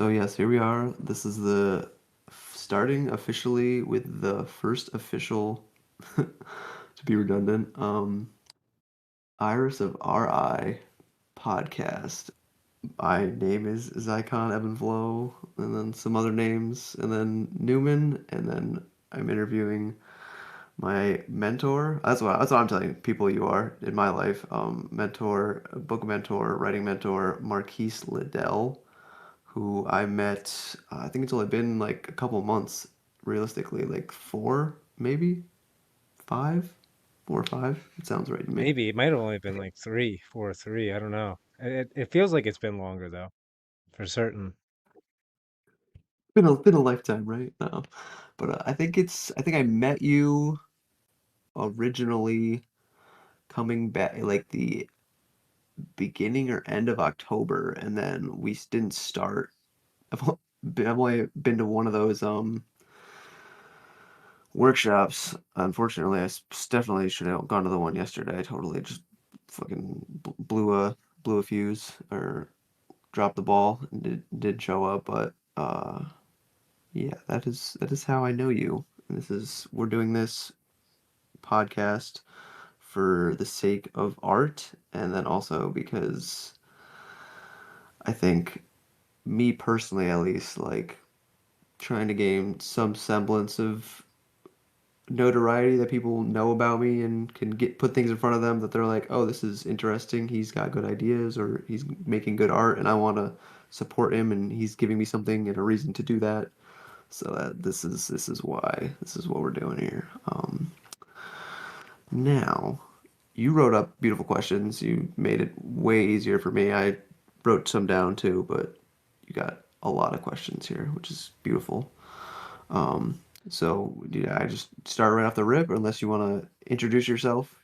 So yes, here we are. This is the starting officially with the first official, to be redundant, Iris of RI podcast. My name is Zycon Evanflow, and then some other names, and then Newman, and then I'm interviewing my mentor. That's what I'm telling people you are in my life. Mentor, book mentor, writing mentor, MarQuese Liddell, who I met. I think it's only been like a couple months, realistically, like four, maybe five, 4 or 5. It sounds right to me. Maybe it might have only been like 3, 4, 3. I don't know. It feels like it's been longer though, for certain. Been a lifetime, right? No, but I think I met you originally coming back like the beginning or end of October, and then we didn't start. I've only been to one of those workshops. Unfortunately, definitely should have gone to the one yesterday. I totally just fucking blew a fuse or dropped the ball and did show up, but yeah, that is how I know you. And this is we're doing this podcast for the sake of art, and then also because I think me personally at least like trying to gain some semblance of notoriety that people know about me and can get put things in front of them that they're like, oh, this is interesting. He's got good ideas or he's making good art, and I want to support him, and he's giving me something and a reason to do that. So that this is why this is what we're doing here. Now, you wrote up beautiful questions. You made it way easier for me. I wrote some down too, but you got a lot of questions here, which is beautiful. So, yeah, I just start right off the rip, unless you want to introduce yourself.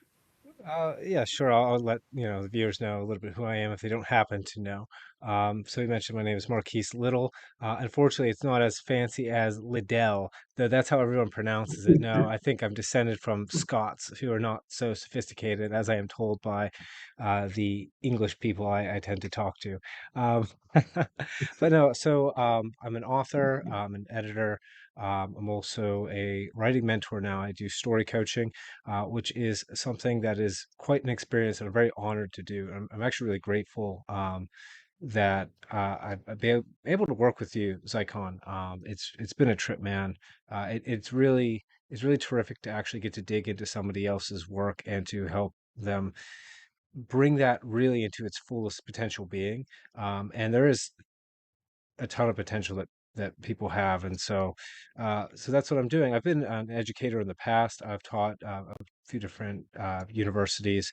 Yeah, sure. I'll let the viewers know a little bit who I am if they don't happen to know. So you mentioned my name is MarQuese Liddle. Unfortunately, it's not as fancy as Liddell, though that's how everyone pronounces it. No, I think I'm descended from Scots who are not so sophisticated, as I am told by the English people I tend to talk to. Um, but no, so I'm an author, I'm an editor. I'm also a writing mentor now. I do story coaching, which is something that is quite an experience and I'm very honored to do. I'm actually really grateful that I've been able to work with you, Zycon. It's been a trip, man. It's really terrific to actually get to dig into somebody else's work and to help them bring that really into its fullest potential being. And there is a ton of potential that people have, and so that's what I'm doing. I've been an educator in the past. I've taught a few different universities,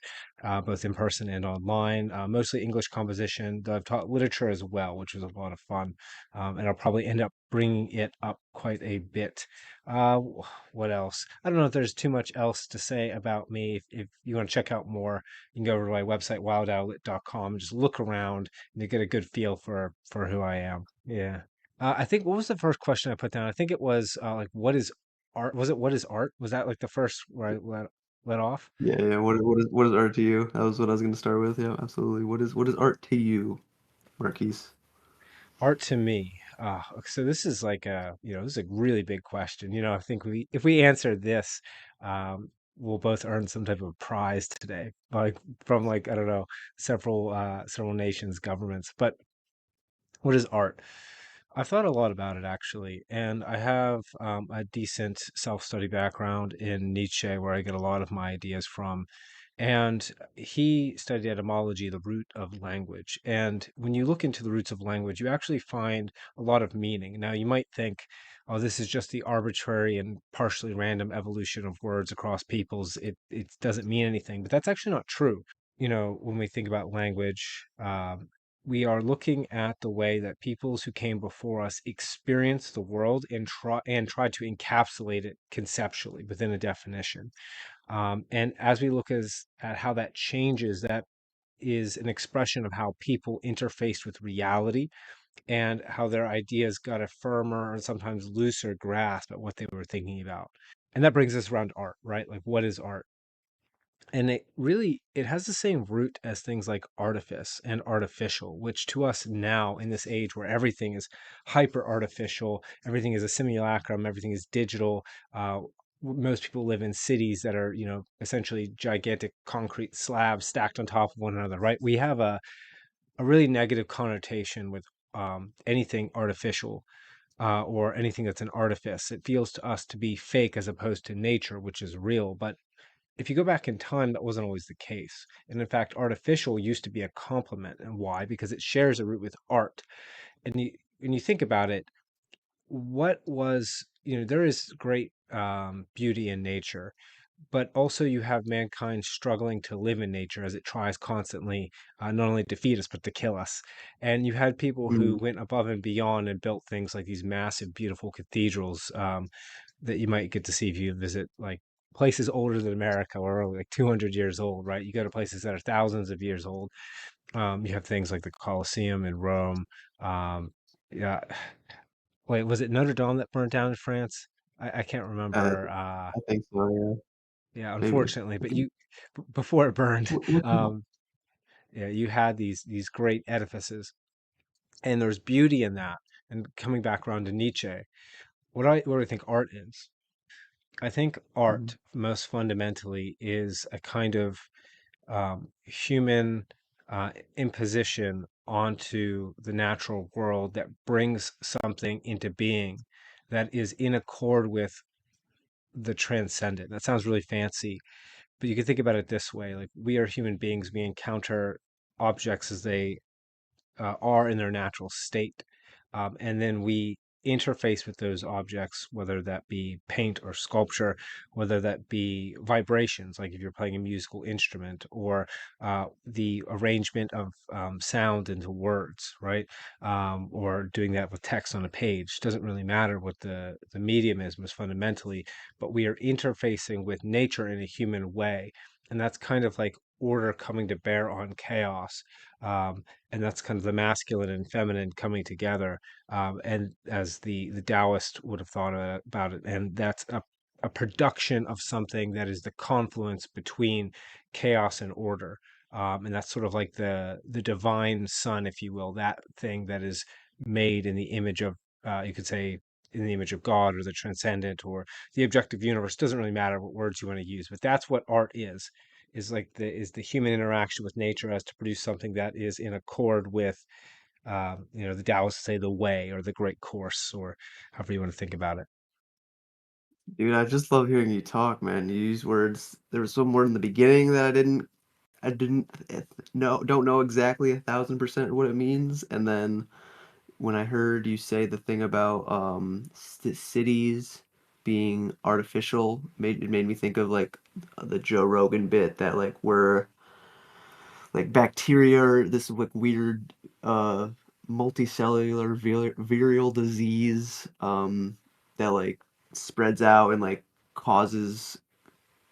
both in person and online, mostly English composition, though I've taught literature as well, which was a lot of fun. And I'll probably end up bringing it up quite a bit. What else? I don't know if there's too much else to say about me. If you want to check out more, you can go over to my website, wildowlet.com, and just look around and to get a good feel for who I am. Yeah. I think what was the first question I put down? I think it was like, what is art? Was it what is art? Was that like the first where I let off? Yeah, yeah. What is art to you? That was what I was going to start with. Yeah, absolutely. What is art to you, Marquise? Art to me. So this is like this is a really big question. I think if we answer this, we'll both earn some type of prize today, like from like I don't know, several nations, governments. But what is art? I've thought a lot about it actually, and I have a decent self-study background in Nietzsche, where I get a lot of my ideas from. And he studied etymology, the root of language. And when you look into the roots of language, you actually find a lot of meaning. Now, you might think, oh, this is just the arbitrary and partially random evolution of words across peoples. It doesn't mean anything, but that's actually not true. When we think about language, we are looking at the way that peoples who came before us experienced the world and tried to encapsulate it conceptually within a definition. And as we look at how that changes, that is an expression of how people interfaced with reality and how their ideas got a firmer and sometimes looser grasp at what they were thinking about. And that brings us around to art, right? Like, what is art? And it has the same root as things like artifice and artificial, which to us now in this age where everything is hyper artificial, everything is a simulacrum, everything is digital. Most people live in cities that are, essentially gigantic concrete slabs stacked on top of one another, right? We have a really negative connotation with anything artificial, or anything that's an artifice. It feels to us to be fake as opposed to nature, which is real. But if you go back in time, that wasn't always the case. And in fact, artificial used to be a compliment. And why? Because it shares a root with art. And when you think about it, what was, there is great beauty in nature, but also you have mankind struggling to live in nature as it tries constantly, not only to feed us, but to kill us. And you had people who Mm. went above and beyond and built things like these massive, beautiful cathedrals, that you might get to see if you visit like places older than America or only like 200 years old, right? You go to places that are thousands of years old. You have things like the Colosseum in Rome. Um, yeah, wait, was it Notre Dame that burnt down in France? I can't Uh, remember. I think so. Yeah, Yeah, maybe. unfortunately, but before it burned, What um, yeah, you had these great edifices, and there's beauty in that. And coming back around to Nietzsche, what do I think art is? I think art, most fundamentally, is a kind of human imposition onto the natural world that brings something into being that is in accord with the transcendent. That sounds really fancy, but you can think about it this way: like we are human beings, we encounter objects as they are in their natural state. And then we interface with those objects, whether that be paint or sculpture, whether that be vibrations, like if you're playing a musical instrument, or the arrangement of sound into words, right? Or doing that with text on a page. Doesn't really matter what the medium is, most fundamentally, but we are interfacing with nature in a human way. And that's kind of like order coming to bear on chaos. And that's kind of the masculine and feminine coming together, and as the Taoist would have thought about it, and that's a production of something that is the confluence between chaos and order, and that's sort of like the divine sun, if you will, that thing that is made in the image of, you could say, in the image of God or the transcendent or the objective universe. Doesn't really matter what words you want to use, but that's what art is like the human interaction with nature as to produce something that is in accord with, the Taoists say the way or the great course or however you want to think about it. Dude, I just love hearing you talk, man. You use words. There was some word in the beginning that I didn't don't know exactly 1,000% what it means. And then when I heard you say the thing about cities being artificial, it made me think of like the Joe Rogan bit that like we're like bacteria or this like weird uh multicellular venereal disease that like spreads out and like causes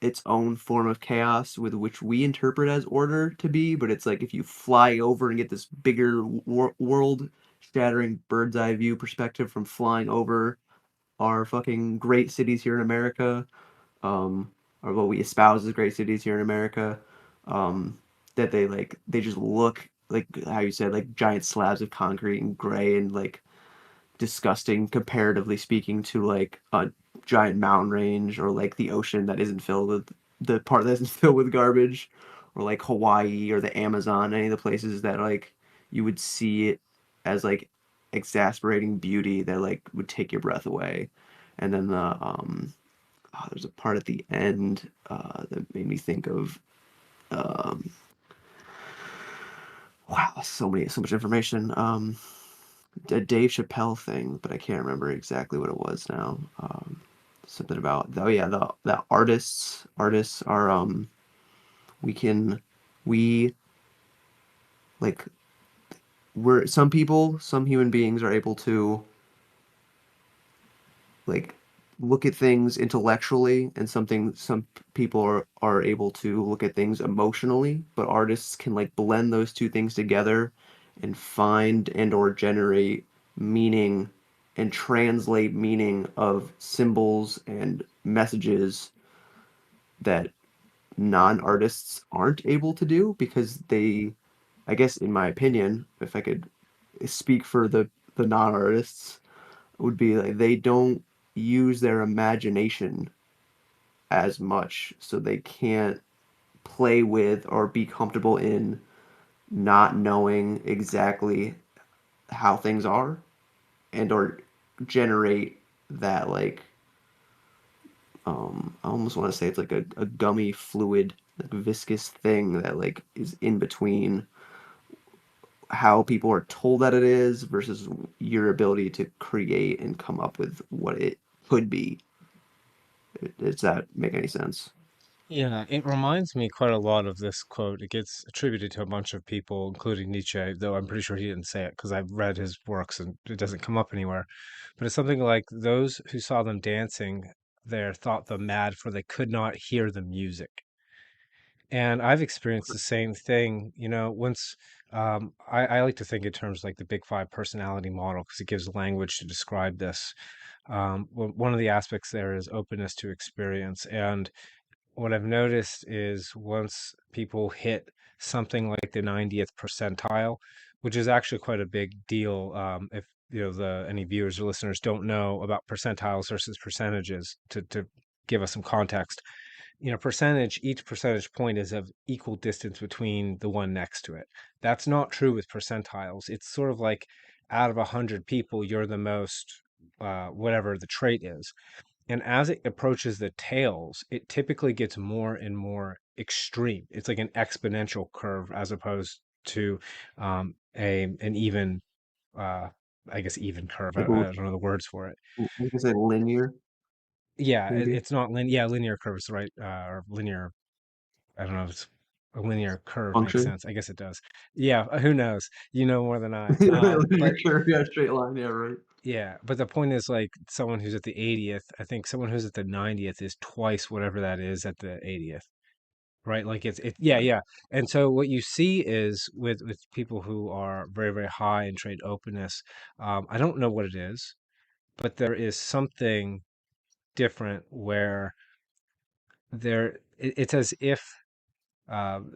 its own form of chaos with which we interpret as order to be, but it's like if you fly over and get this bigger world shattering bird's eye view perspective from flying over our fucking great cities here in America, um, or what we espouse as great cities here in America, um, that they just look like how you said like giant slabs of concrete and gray and like disgusting comparatively speaking to like a giant mountain range or like the ocean that isn't filled with the part that isn't filled with garbage or like Hawaii or the Amazon, any of the places that like you would see it as like exasperating beauty that like would take your breath away. And then there's a part at the end that made me think of um, wow, so much information. A Dave Chappelle thing, but I can't remember exactly what it was now. Something about oh yeah, the artists are we can we like we're some human beings are able to like look at things intellectually and some people are able to look at things emotionally, but artists can like blend those two things together and find and or generate meaning and translate meaning of symbols and messages that non-artists aren't able to do because they, I guess in my opinion, if I could speak for the non-artists, would be like they don't use their imagination as much, so they can't play with or be comfortable in not knowing exactly how things are and or generate that like I almost want to say it's like a gummy fluid, like viscous thing that like is in between how people are told that it is versus your ability to create and come up with what it could be. Does that make any sense? Yeah, it reminds me quite a lot of this quote. It gets attributed to a bunch of people, including Nietzsche, though I'm pretty sure he didn't say it because I've read his works and it doesn't come up anywhere. But it's something like those who saw them dancing there thought them mad, for they could not hear the music. And I've experienced the same thing, once I like to think in terms like the big five personality model because it gives language to describe this. One of the aspects there is openness to experience. And what I've noticed is once people hit something like the 90th percentile, which is actually quite a big deal, if the any viewers or listeners don't know about percentiles versus percentages, to give us some context. Each percentage point is of equal distance between the one next to it. That's not true with percentiles. It's sort of like out of 100 people, you're the most, whatever the trait is. And as it approaches the tails, it typically gets more and more extreme. It's like an exponential curve as opposed to a an even, uh, I guess, even curve. Like I don't know the words for it. like I said, linear Yeah, maybe it's not linear. Yeah, linear curve is the right, or linear. I don't know if it's a linear curve makes function. sense. I guess it does. Yeah, who knows? You know more than I. Linear But curve, yeah, straight line, yeah, right. yeah, but the point is like someone who's at the 80th, I think someone who's at the 90th is twice whatever that is at the 80th, right? Like yeah, Right. yeah. And so what you see is with people who are very, very high in trade openness, I don't know what it is, but there is something different where it's as if um,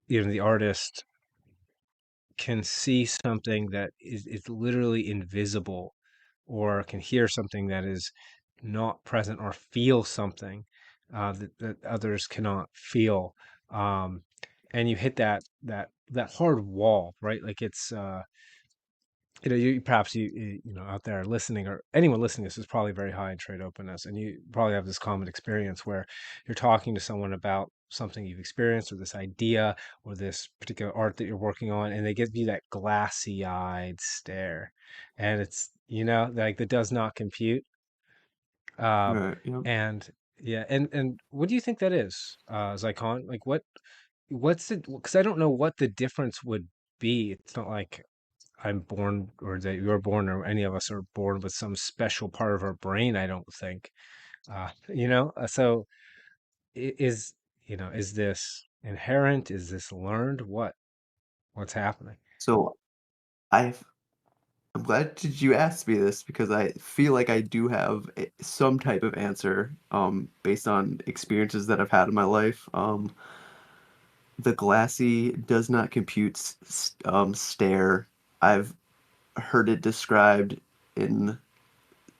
the artist can see something that is literally invisible, or can hear something that is not present, or feel something that others cannot feel. Um, and you hit that hard wall, right? Like it's you perhaps out there listening, or anyone listening to this is probably very high in trade openness, and you probably have this common experience where you're talking to someone about something you've experienced, or this idea, or this particular art that you're working on, and they give you that glassy eyed stare, and it's like that does not compute. um Right. Yep. and yeah, and what do you think that is, Zycon? Like what's it, because I don't know what the difference would be. It's not like I'm born, or that you're born, or any of us are born with some special part of our brain, I don't think. So is is this inherent? Is this learned? What's happening? So I've I'm glad did you ask me this because I feel like I do have some type of answer based on experiences that I've had in my life. The glassy does not compute stare. I've heard it described in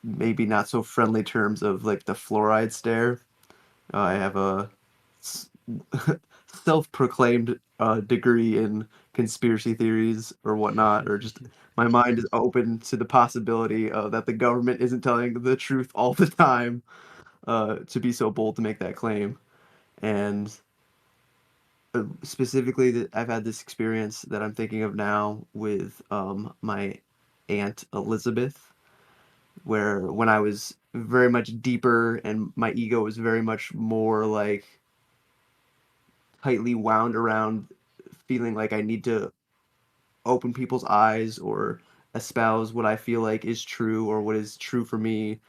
maybe not so friendly terms of like the fluoride stare. I have a s- self-proclaimed degree in conspiracy theories or whatnot, or just my mind is open to the possibility that the government isn't telling the truth all the time, to be so bold to make that claim. And specifically, that I've had this experience that I'm thinking of now with my aunt Elizabeth, where when I was very much deeper and my ego was very much more like tightly wound around feeling like I need to open people's eyes or espouse what I feel like is true or what is true for me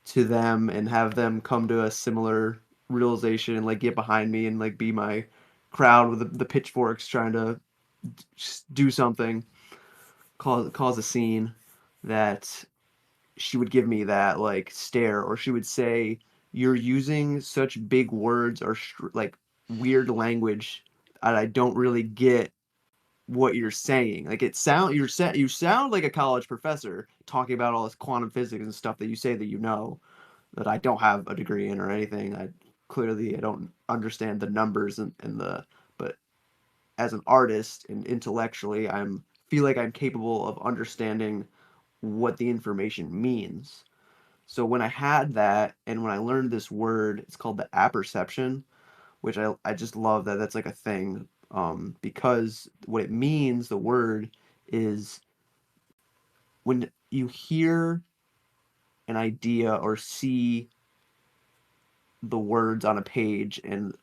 to them and have them come to a similar realization and like get behind me and like be my crowd with the pitchforks trying to do something, cause a scene, that she would give me that like stare or she would say you're using such big words or like weird language that I don't really get what you're saying. Like you sound like a college professor talking about all this quantum physics and stuff that you say that you know that I don't have a degree in or anything. I don't understand the numbers and the but as an artist and intellectually I'm feel like I'm capable of understanding what the information means. So when I had that and when I learned this word, it's called the apperception, which I just love that that's like a thing, because what it means, the word, is when you hear an idea or see the words on a page and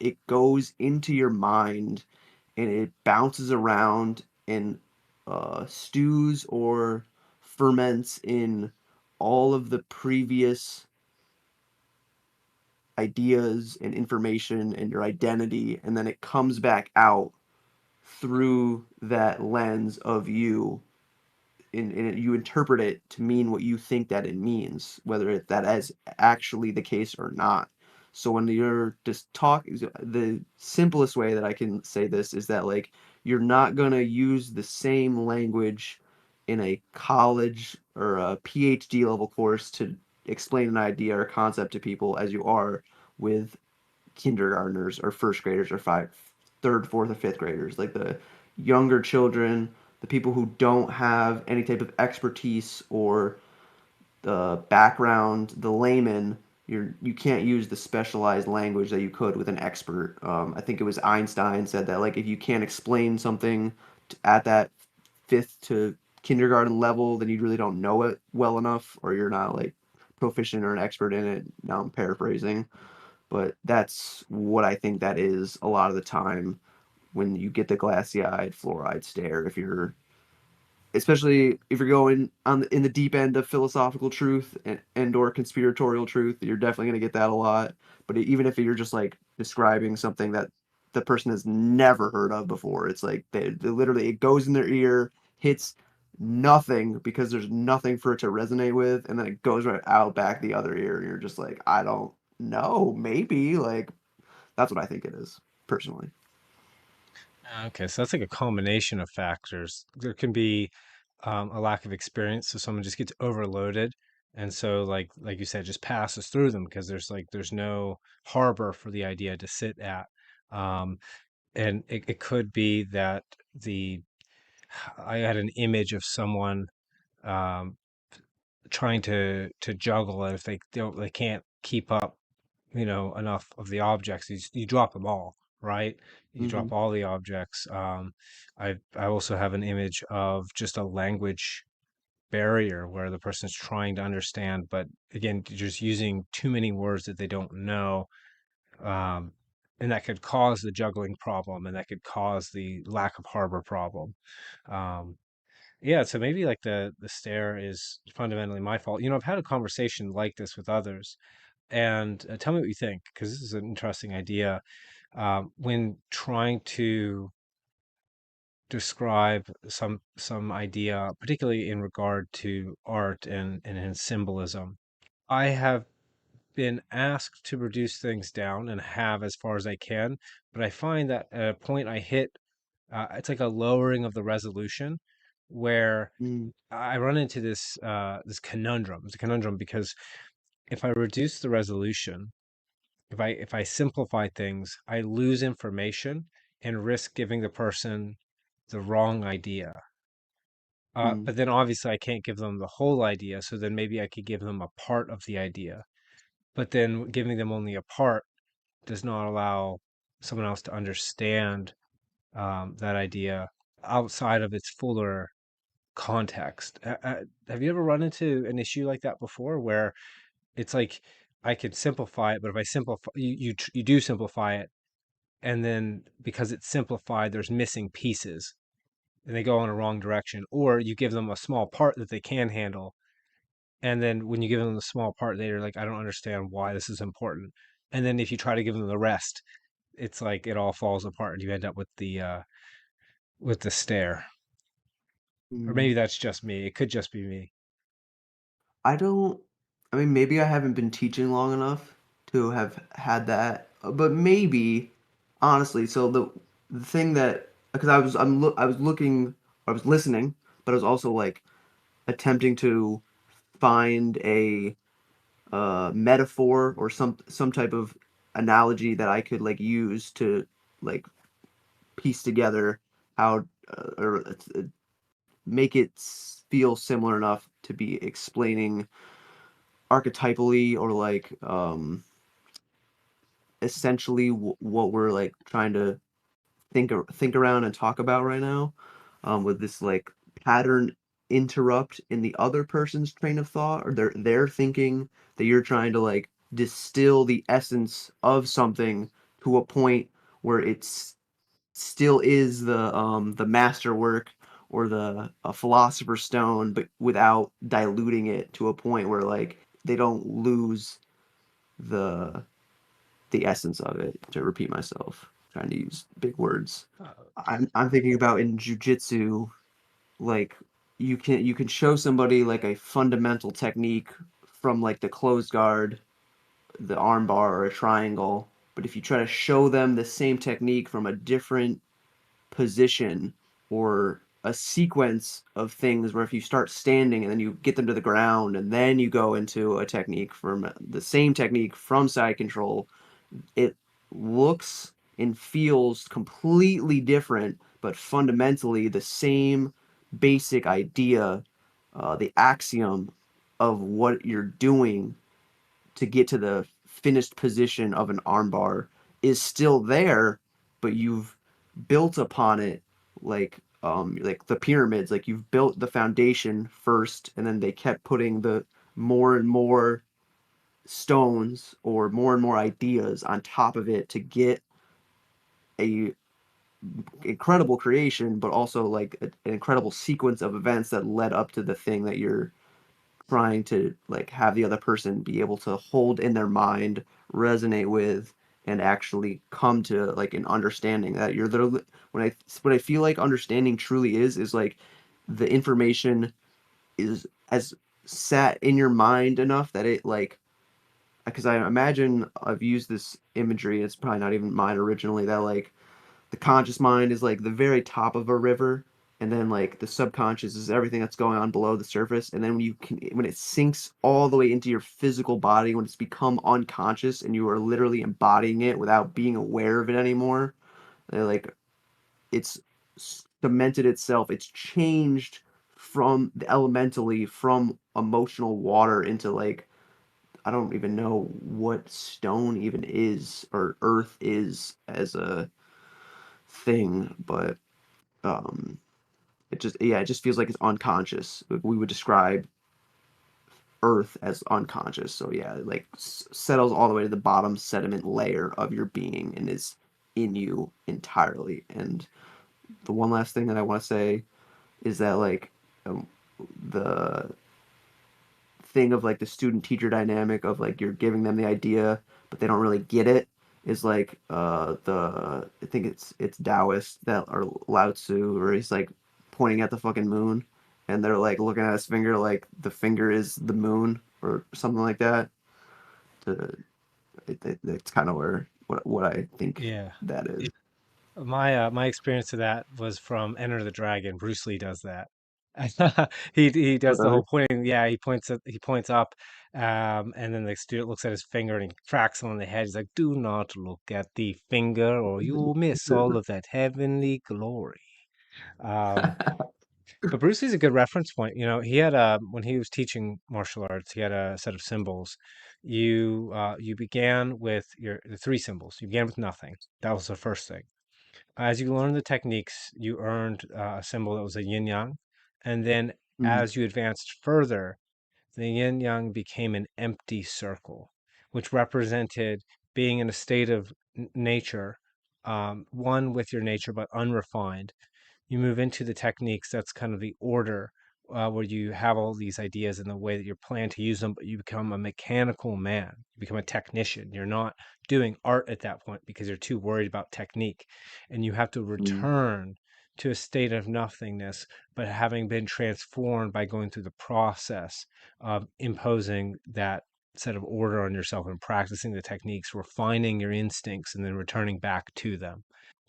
it goes into your mind and it bounces around and stews or ferments in all of the previous ideas and information and your identity, and then it comes back out through that lens of you and you interpret it to mean what you think that it means, whether that is actually the case or not. So when you're just talking, the simplest way that I can say this is that like you're not gonna use the same language in a college or a PhD level course to explain an idea or concept to people as you are with kindergartners or first graders or third, fourth, or fifth graders, like the younger children, the people who don't have any type of expertise or the background, the layman. You can't use the specialized language that you could with an expert. I think it was Einstein said that like if you can't explain something at that fifth to kindergarten level, then you really don't know it well enough, or you're not like proficient or an expert in it. Now I'm paraphrasing, but that's what I think that is a lot of the time when you get the glassy-eyed, fluoride stare. If you're, especially if you're going in the deep end of philosophical truth and or conspiratorial truth, you're definitely going to get that a lot. But even if you're just like describing something that the person has never heard of before, it's like they literally it goes in their ear, hits nothing because there's nothing for it to resonate with, and then it goes right out back the other ear, and you're just like, I don't know, maybe like that's what I think it is personally. Okay, so that's like a combination of factors. There can be a lack of experience, so someone just gets overloaded, and so like you said, just passes through them because there's no harbor for the idea to sit at. Um, and it could be that the I had an image of someone um, trying to juggle, and if they can't keep up, enough of the objects, you drop them all, right? You Hmm. drop all the objects. I also have an image of just a language barrier where the person's trying to understand, but again, just using too many words that they don't know. Um, and that could cause the juggling problem, and that could cause the lack of harbor problem. Um, yeah, so maybe like the stare is fundamentally my fault. I've had a conversation like this with others, and tell me what you think, because this is an interesting idea. When trying to describe some idea, particularly in regard to art and symbolism, I have been asked to reduce things down and have as far as I can, but I find that at a point I hit, it's like a lowering of the resolution where Mm, I run into this conundrum. It's a conundrum because if I reduce the resolution, if I simplify things, I lose information and risk giving the person the wrong idea. mm, But then obviously I can't give them the whole idea, so then maybe I could give them a part of the idea. But then giving them only a part does not allow someone else to understand that idea outside of its fuller context. Have you ever run into an issue like that before, where it's like I could simplify it, but if I simplify, you do simplify it, and then because it's simplified, there's missing pieces, and they go in a wrong direction, or you give them a small part that they can handle, and then when you give them the small part, they're like, I don't understand why this is important. And then if you try to give them the rest, it's like it all falls apart, and you end up with the stare. Or maybe mm. that's just me. It could just be me. I don't. I mean, maybe I haven't been teaching long enough to have had that, but maybe honestly. So the thing that because I was looking, I was listening, but I was also like attempting to find a metaphor or some type of analogy that I could like use to like piece together how or make it feel similar enough to be explaining archetypally or like essentially what we're like trying to think around and talk about right now, with this like pattern interrupt in the other person's train of thought or their thinking that you're trying to like distill the essence of something to a point where it's still is the masterwork or the a philosopher's stone, but without diluting it to a point where like they don't lose the the essence of it. To repeat myself, trying to use big words. I'm thinking about in jujitsu, like you can show somebody like a fundamental technique from like the closed guard, the armbar, or a triangle. But if you try to show them the same technique from a different position or a sequence of things where if you start standing and then you get them to the ground and then you go into a technique from the same technique from side control, it looks and feels completely different, but fundamentally the same basic idea, the axiom of what you're doing to get to the finished position of an armbar is still there, but you've built upon it like the pyramids, like you've built the foundation first, and then they kept putting the more and more stones or more and more ideas on top of it to get a incredible creation, but also like an incredible sequence of events that led up to the thing that you're trying to like have the other person be able to hold in their mind, resonate with, and actually come to like an understanding that you're literally what I feel like understanding truly is like the information is as sat in your mind enough that it like because I imagine I've used this imagery, it's probably not even mine originally, that like the conscious mind is like the very top of a river, and then like the subconscious is everything that's going on below the surface, and then when it sinks all the way into your physical body, when it's become unconscious and you are literally embodying it without being aware of it anymore, like it's cemented itself, it's changed from the elementally from emotional water into like I don't even know what stone even is or earth is as a thing, but um it just yeah, it just feels like it's unconscious. Like, we would describe earth as unconscious. So yeah, it like settles all the way to the bottom sediment layer of your being and is in you entirely. And the one last thing that I want to say is that like um, the thing of like the student teacher dynamic of like you're giving them the idea but they don't really get it is like the I think it's Taoist that or Lao Tzu where he's like pointing at the fucking moon and they're like looking at his finger like the finger is the moon or something like that. To, it's kind of where what I think Yeah. that is. My experience of that was from Enter the Dragon. Bruce Lee does that. He does the Really? whole pointing. Yeah, he points up, and then the student looks at his finger and he cracks him on the head. He's like, "Do not look at the finger, or you will miss all of that heavenly glory." Um, but Bruce Lee's a good reference point. You know, he had a when he was teaching martial arts, he had a set of symbols. You began with the three symbols. You began with nothing. That was the first thing. As you learned the techniques, you earned a symbol that was a yin yang. And then Mm, as you advanced further, the yin yang became an empty circle, which represented being in a state of nature, one with your nature, but unrefined. You move into the techniques, that's kind of the order where you have all these ideas and the way that you plan to use them, but you become a mechanical man. You become a technician. You're not doing art at that point because you're too worried about technique. And you have to mm, return to a state of nothingness, but having been transformed by going through the process of imposing that set of order on yourself and practicing the techniques, refining your instincts, and then returning back to them.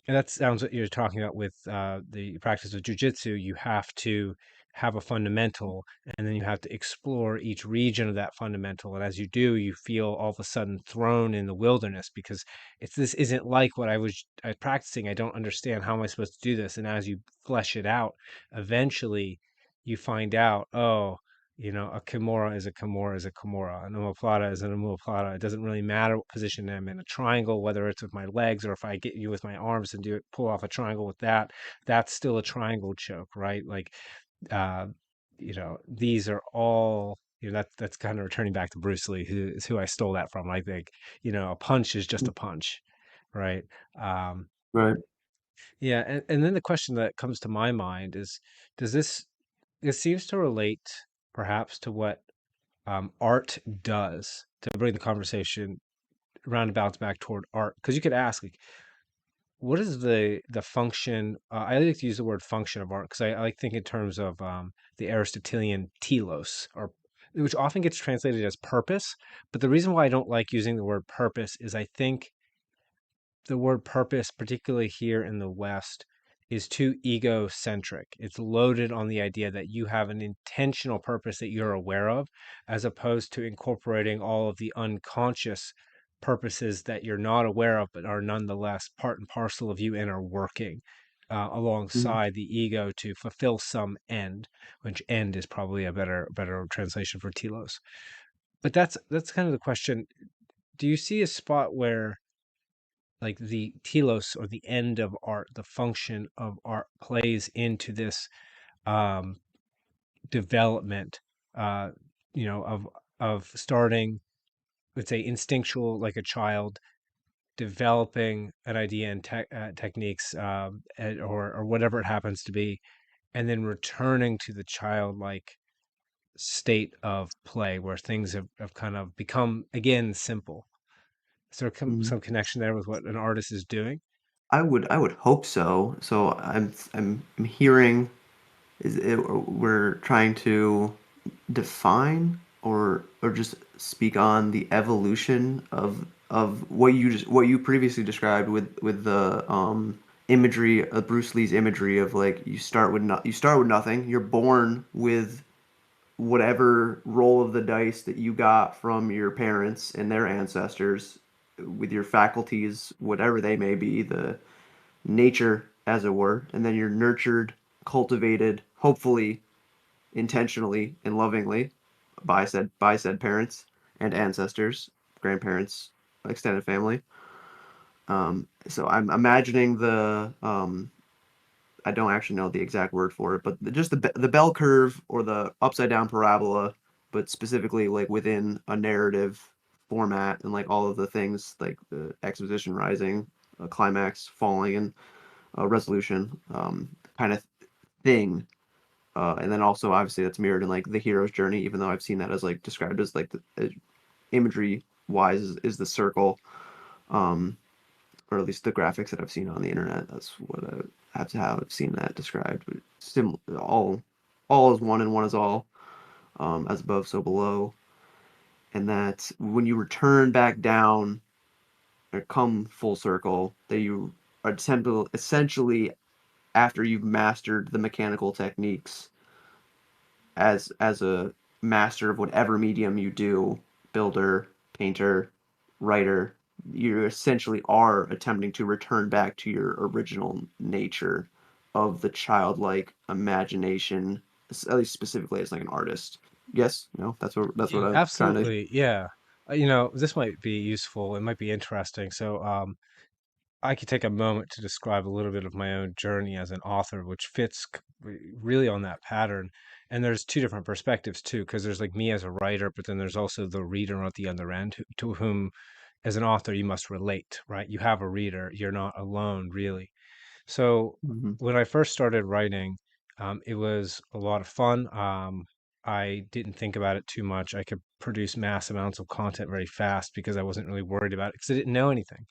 And that sounds what you're talking about with the practice of jujitsu. You have to have a fundamental, and then you have to explore each region of that fundamental. And as you do, you feel all of a sudden thrown in the wilderness because this isn't like what I was practicing. I don't understand, how am I supposed to do this? And as you flesh it out, eventually you find out, oh, a kimura is a kimura is a kimura. An omoplata is an omoplata. It doesn't really matter what position I'm in a triangle, whether it's with my legs or if I get you with my arms and pull off a triangle with that, that's still a triangle choke, right? Like, uh, these are all, that's kind of returning back to Bruce Lee, who is who I stole that from. I think, a punch is just a punch, right? Um, Right. yeah, and then the question that comes to my mind is, does this seems to relate perhaps to what art does, to bring the conversation roundabouts back toward art, because you could ask, like, what is the function? I like to use the word function of art because I like think in terms of the Aristotelian telos, or which often gets translated as purpose. But the reason why I don't like using the word purpose is I think the word purpose, particularly here in the West, is too egocentric. It's loaded on the idea that you have an intentional purpose that you're aware of, as opposed to incorporating all of the unconscious purposes that you're not aware of, but are nonetheless part and parcel of you and are working Mhm. alongside the ego to fulfill some end, which end is probably a better translation for telos. But that's kind of the question. Do you see a spot where, like, the telos, or the end of art, the function of art, plays into this um, development, uh, of starting, let's say, instinctual, like a child, developing an idea and techniques, or whatever it happens to be, and then returning to the childlike state of play where things have kind of become again simple. Is there Mhm. some connection there with what an artist is doing? I would hope so. So I'm hearing is it, we're trying to define or just speak on the evolution of what you previously described with the imagery of Bruce Lee's imagery of like you start with nothing. You're born with whatever roll of the dice that you got from your parents and their ancestors, with your faculties, whatever they may be, the nature, as it were, and then you're nurtured, cultivated, hopefully intentionally and lovingly by said parents and ancestors, grandparents, extended family. So I'm imagining I don't actually know the exact word for it, but just the bell curve or the upside down parabola, but specifically like within a narrative format and like all of the things like the exposition rising, climax falling, and resolution kind of thing. And then also obviously that's mirrored in like the hero's journey, even though I've seen that as like described as like the imagery wise is the circle, um, or at least the graphics that I've seen on the internet. That's what I have to have seen that described. But all is one and one is all, as above, so below. And that when you return back down or come full circle, that you are essentially after you've mastered the mechanical techniques as a master of whatever medium you do, builder, painter, writer, you essentially are attempting to return back to your original nature of the childlike imagination, at least specifically as like an artist. Yes, no, that's what Yeah, I'm trying to. absolutely. Yeah. This might be useful. It might be interesting. So, I could take a moment to describe a little bit of my own journey as an author, which fits really on that pattern. And there's two different perspectives too, because there's like me as a writer, but then there's also the reader at the other end, to whom, as an author, you must relate, right? You have a reader. You're not alone, really. So Hmm. when I first started writing, it was a lot of fun. I didn't think about it too much. I could produce mass amounts of content very fast because I wasn't really worried about it because I didn't know anything.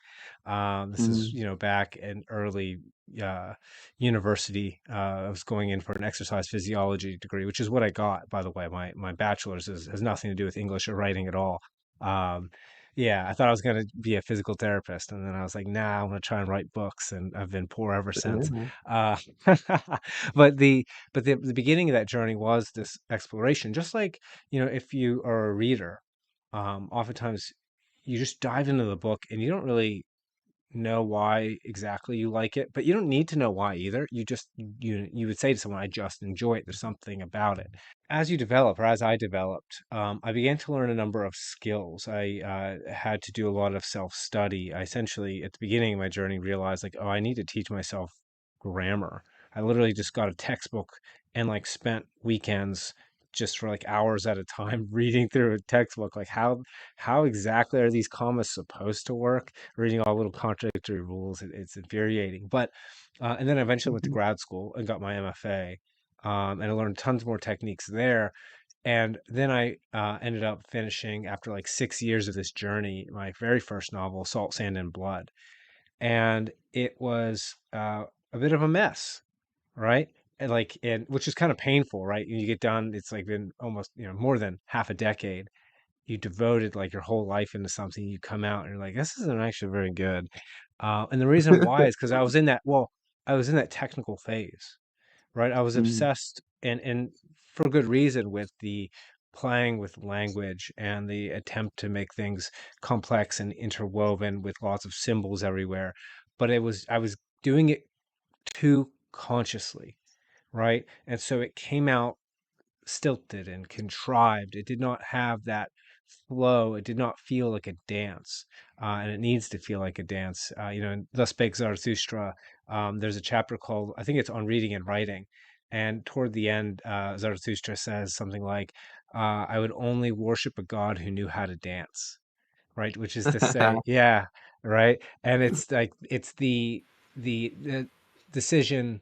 This is, Mm. back in early uh, university. I was going in for an exercise physiology degree, which is what I got, by the way. My bachelor's has nothing to do with English or writing at all. Um, yeah, I thought I was going to be a physical therapist, and then I was like, nah, I'm going to try and write books, and I've been poor ever since. Yeah. Uh, but the beginning of that journey was this exploration. Just like, if you are a reader, oftentimes you just dive into the book and you don't really know why exactly you like it, but you don't need to know why either. You would say to someone, I just enjoy it. There's something about it. As you develop, or as I developed, I began to learn a number of skills. I had to do a lot of self-study. I essentially, at the beginning of my journey, realized like, oh, I need to teach myself grammar. I literally just got a textbook and like spent weekends just for like hours at a time reading through a textbook. Like how exactly are these commas supposed to work? Reading all little contradictory rules, it's infuriating. But and then I eventually went to Mhm. grad school and got my MFA, and I learned tons more techniques there. And then I ended up finishing, after like 6 years of this journey, my very first novel, Salt, Sand, and Blood. And it was a bit of a mess, right? And which is kind of painful, right? And you get done, it's like been almost, more than half a decade. You devoted like your whole life into something. You come out and you're like, this isn't actually very good. And the reason why is because I was in that technical phase, right? I was Mm. obsessed, and for good reason, with the playing with language and the attempt to make things complex and interwoven with lots of symbols everywhere. But I was doing it too consciously, right? And so it came out stilted and contrived. It did not have that flow. It did not feel like a dance, and it needs to feel like a dance. In Thus Spake Zarathustra, there's a chapter called, I think it's on reading and writing, and toward the end, Zarathustra says something like, "I would only worship a god who knew how to dance." Right? Which is to say, yeah, right. And it's like it's the decision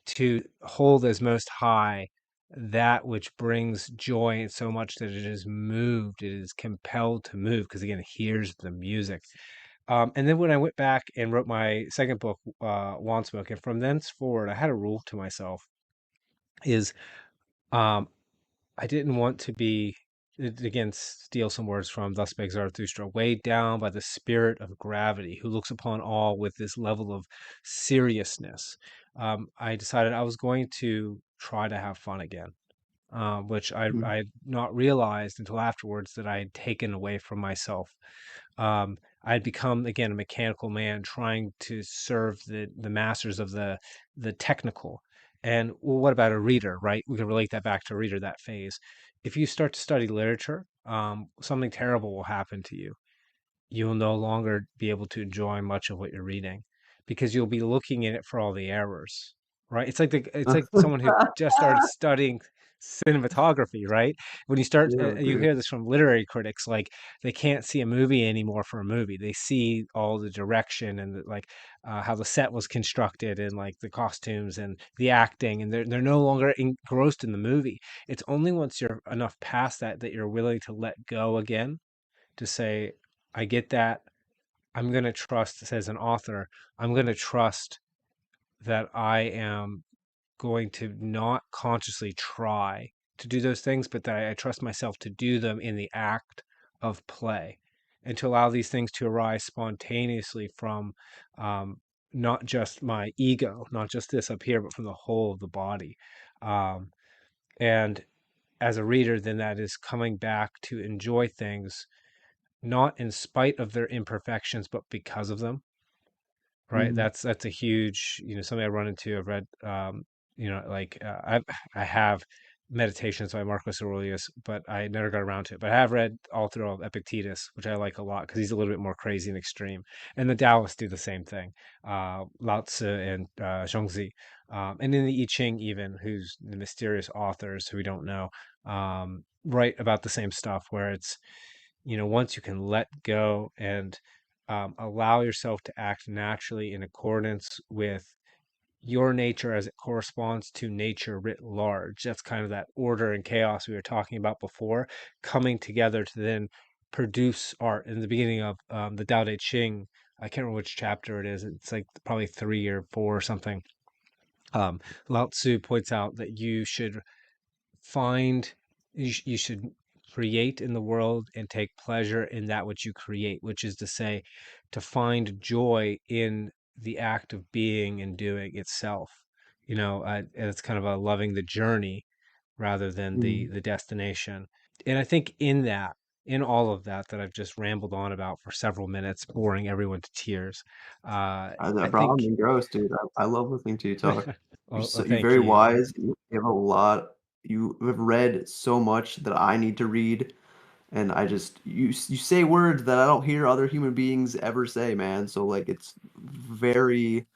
to hold as most high that which brings joy so much that it is moved, it is compelled to move, because again, here's the music. And then when I went back and wrote my second book, Wandsmoke, and from thenceforward, I had a rule to myself: is um, I didn't want to be, again, steal some words from Thus Spake Zarathustra, weighed down by the spirit of gravity, who looks upon all with this level of seriousness. I decided I was going to try to have fun again, which Mm. I had not realized until afterwards that I had taken away from myself. I had become, again, a mechanical man trying to serve the masters of the technical. And well, what about a reader, right? We can relate that back to a reader, that phase. If you start to study literature, something terrible will happen to you. You'll no longer be able to enjoy much of what you're reading because you'll be looking in it for all the errors, right? It's like someone who just started studying cinematography, right? When you start, Yeah, you dude. hear this from literary critics, like they can't see a movie anymore for a movie. They see all the direction and how the set was constructed and like the costumes and the acting, and they're no longer engrossed in the movie. It's only once you're enough past that that you're willing to let go again, to say, I get that. I'm going to trust, as an author, I'm going to trust that I am going to not consciously try to do those things, but that I trust myself to do them in the act of play, and to allow these things to arise spontaneously from, um, not just my ego, not just this up here, but from the whole of the body. Um, and as a reader, then that is coming back to enjoy things not in spite of their imperfections, but because of them, right? Mm. That's a huge, something I run into. I've read, I have Meditations by Marcus Aurelius, but I never got around to it. But I have read all through Epictetus, which I like a lot because he's a little bit more crazy and extreme. And the Taoists do the same thing, Lao Tzu and Zhongzi. And in the I Ching, even, who's the mysterious authors who we don't know, write about the same stuff, where it's, once you can let go and allow yourself to act naturally in accordance with your nature as it corresponds to nature writ large. That's kind of that order and chaos we were talking about before, coming together to then produce art. In the beginning of the Tao Te Ching, I can't remember which chapter it is. It's like probably 3 or 4 or something. Um, Lao Tzu points out that find you should create in the world and take pleasure in that which you create, which is to say, to find joy in the act of being and doing itself. And it's kind of a loving the journey rather than Mm. the destination. And I think in all of that I've just rambled on about for several minutes, boring everyone to tears, I Bro, I'm think. engrossed, dude. I love listening to you talk. You're Thank very you. wise. You have a lot. You have read so much that I need to read, and I just you say words that I don't hear other human beings ever say, man. So like it's very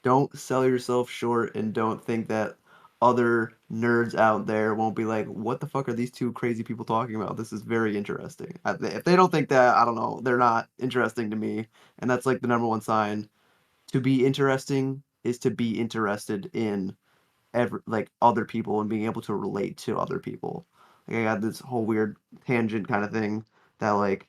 don't sell yourself short and don't think that other nerds out there won't be like, what the fuck are these two crazy people talking about? This is very interesting. If they don't think that, I don't know, they're not interesting to me. And that's like the number one sign. To be interesting is to be interested in like other people and being able to relate to other people. Like I got this whole weird tangent kind of thing that like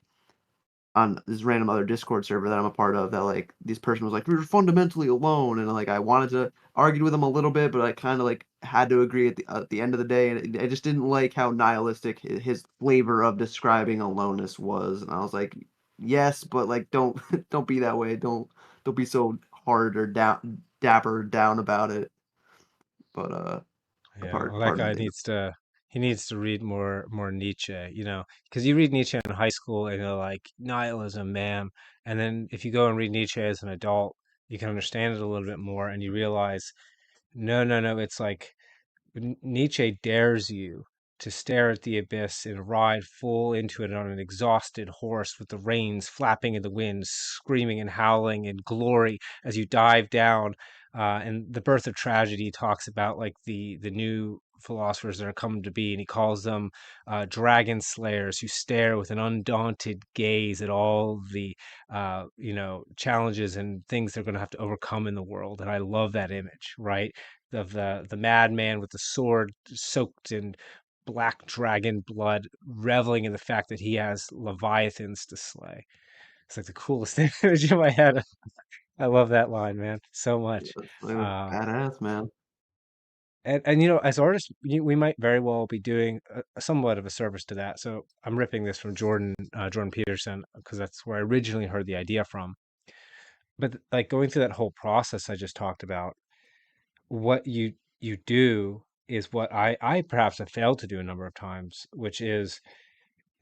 on this random other Discord server that I'm a part of that like this person was like you're fundamentally alone and like I wanted to argue with him a little bit but I kind of like had to agree at the end of the day and I just didn't like how nihilistic his flavor of describing aloneness was and I was like yes but like don't don't be that way don't be so hard or dapper down about it but Yeah, well, that pardon guy me. needs to read more Nietzsche, because you read Nietzsche in high school and you're like nihilism, man. And then if you go and read Nietzsche as an adult, you can understand it a little bit more and you realize, no, no, no, it's like Nietzsche dares you to stare at the abyss and ride full into it on an exhausted horse with the reins flapping in the wind, screaming and howling in glory as you dive down. And the birth of tragedy talks about like the new philosophers that are coming to be, and he calls them dragon slayers who stare with an undaunted gaze at all the challenges and things they're going to have to overcome in the world. And I love that image, right? Of the madman with the sword soaked in black dragon blood, reveling in the fact that he has leviathans to slay. It's like the coolest image in my head. I love that line, man, so much. That's like Um, badass man. and as artists, we might very well be doing a somewhat of a service to that. So I'm ripping this from Jordan Peterson, because that's where I originally heard the idea from. But like going through that whole process I just talked about, what you do is what I perhaps have failed to do a number of times, which is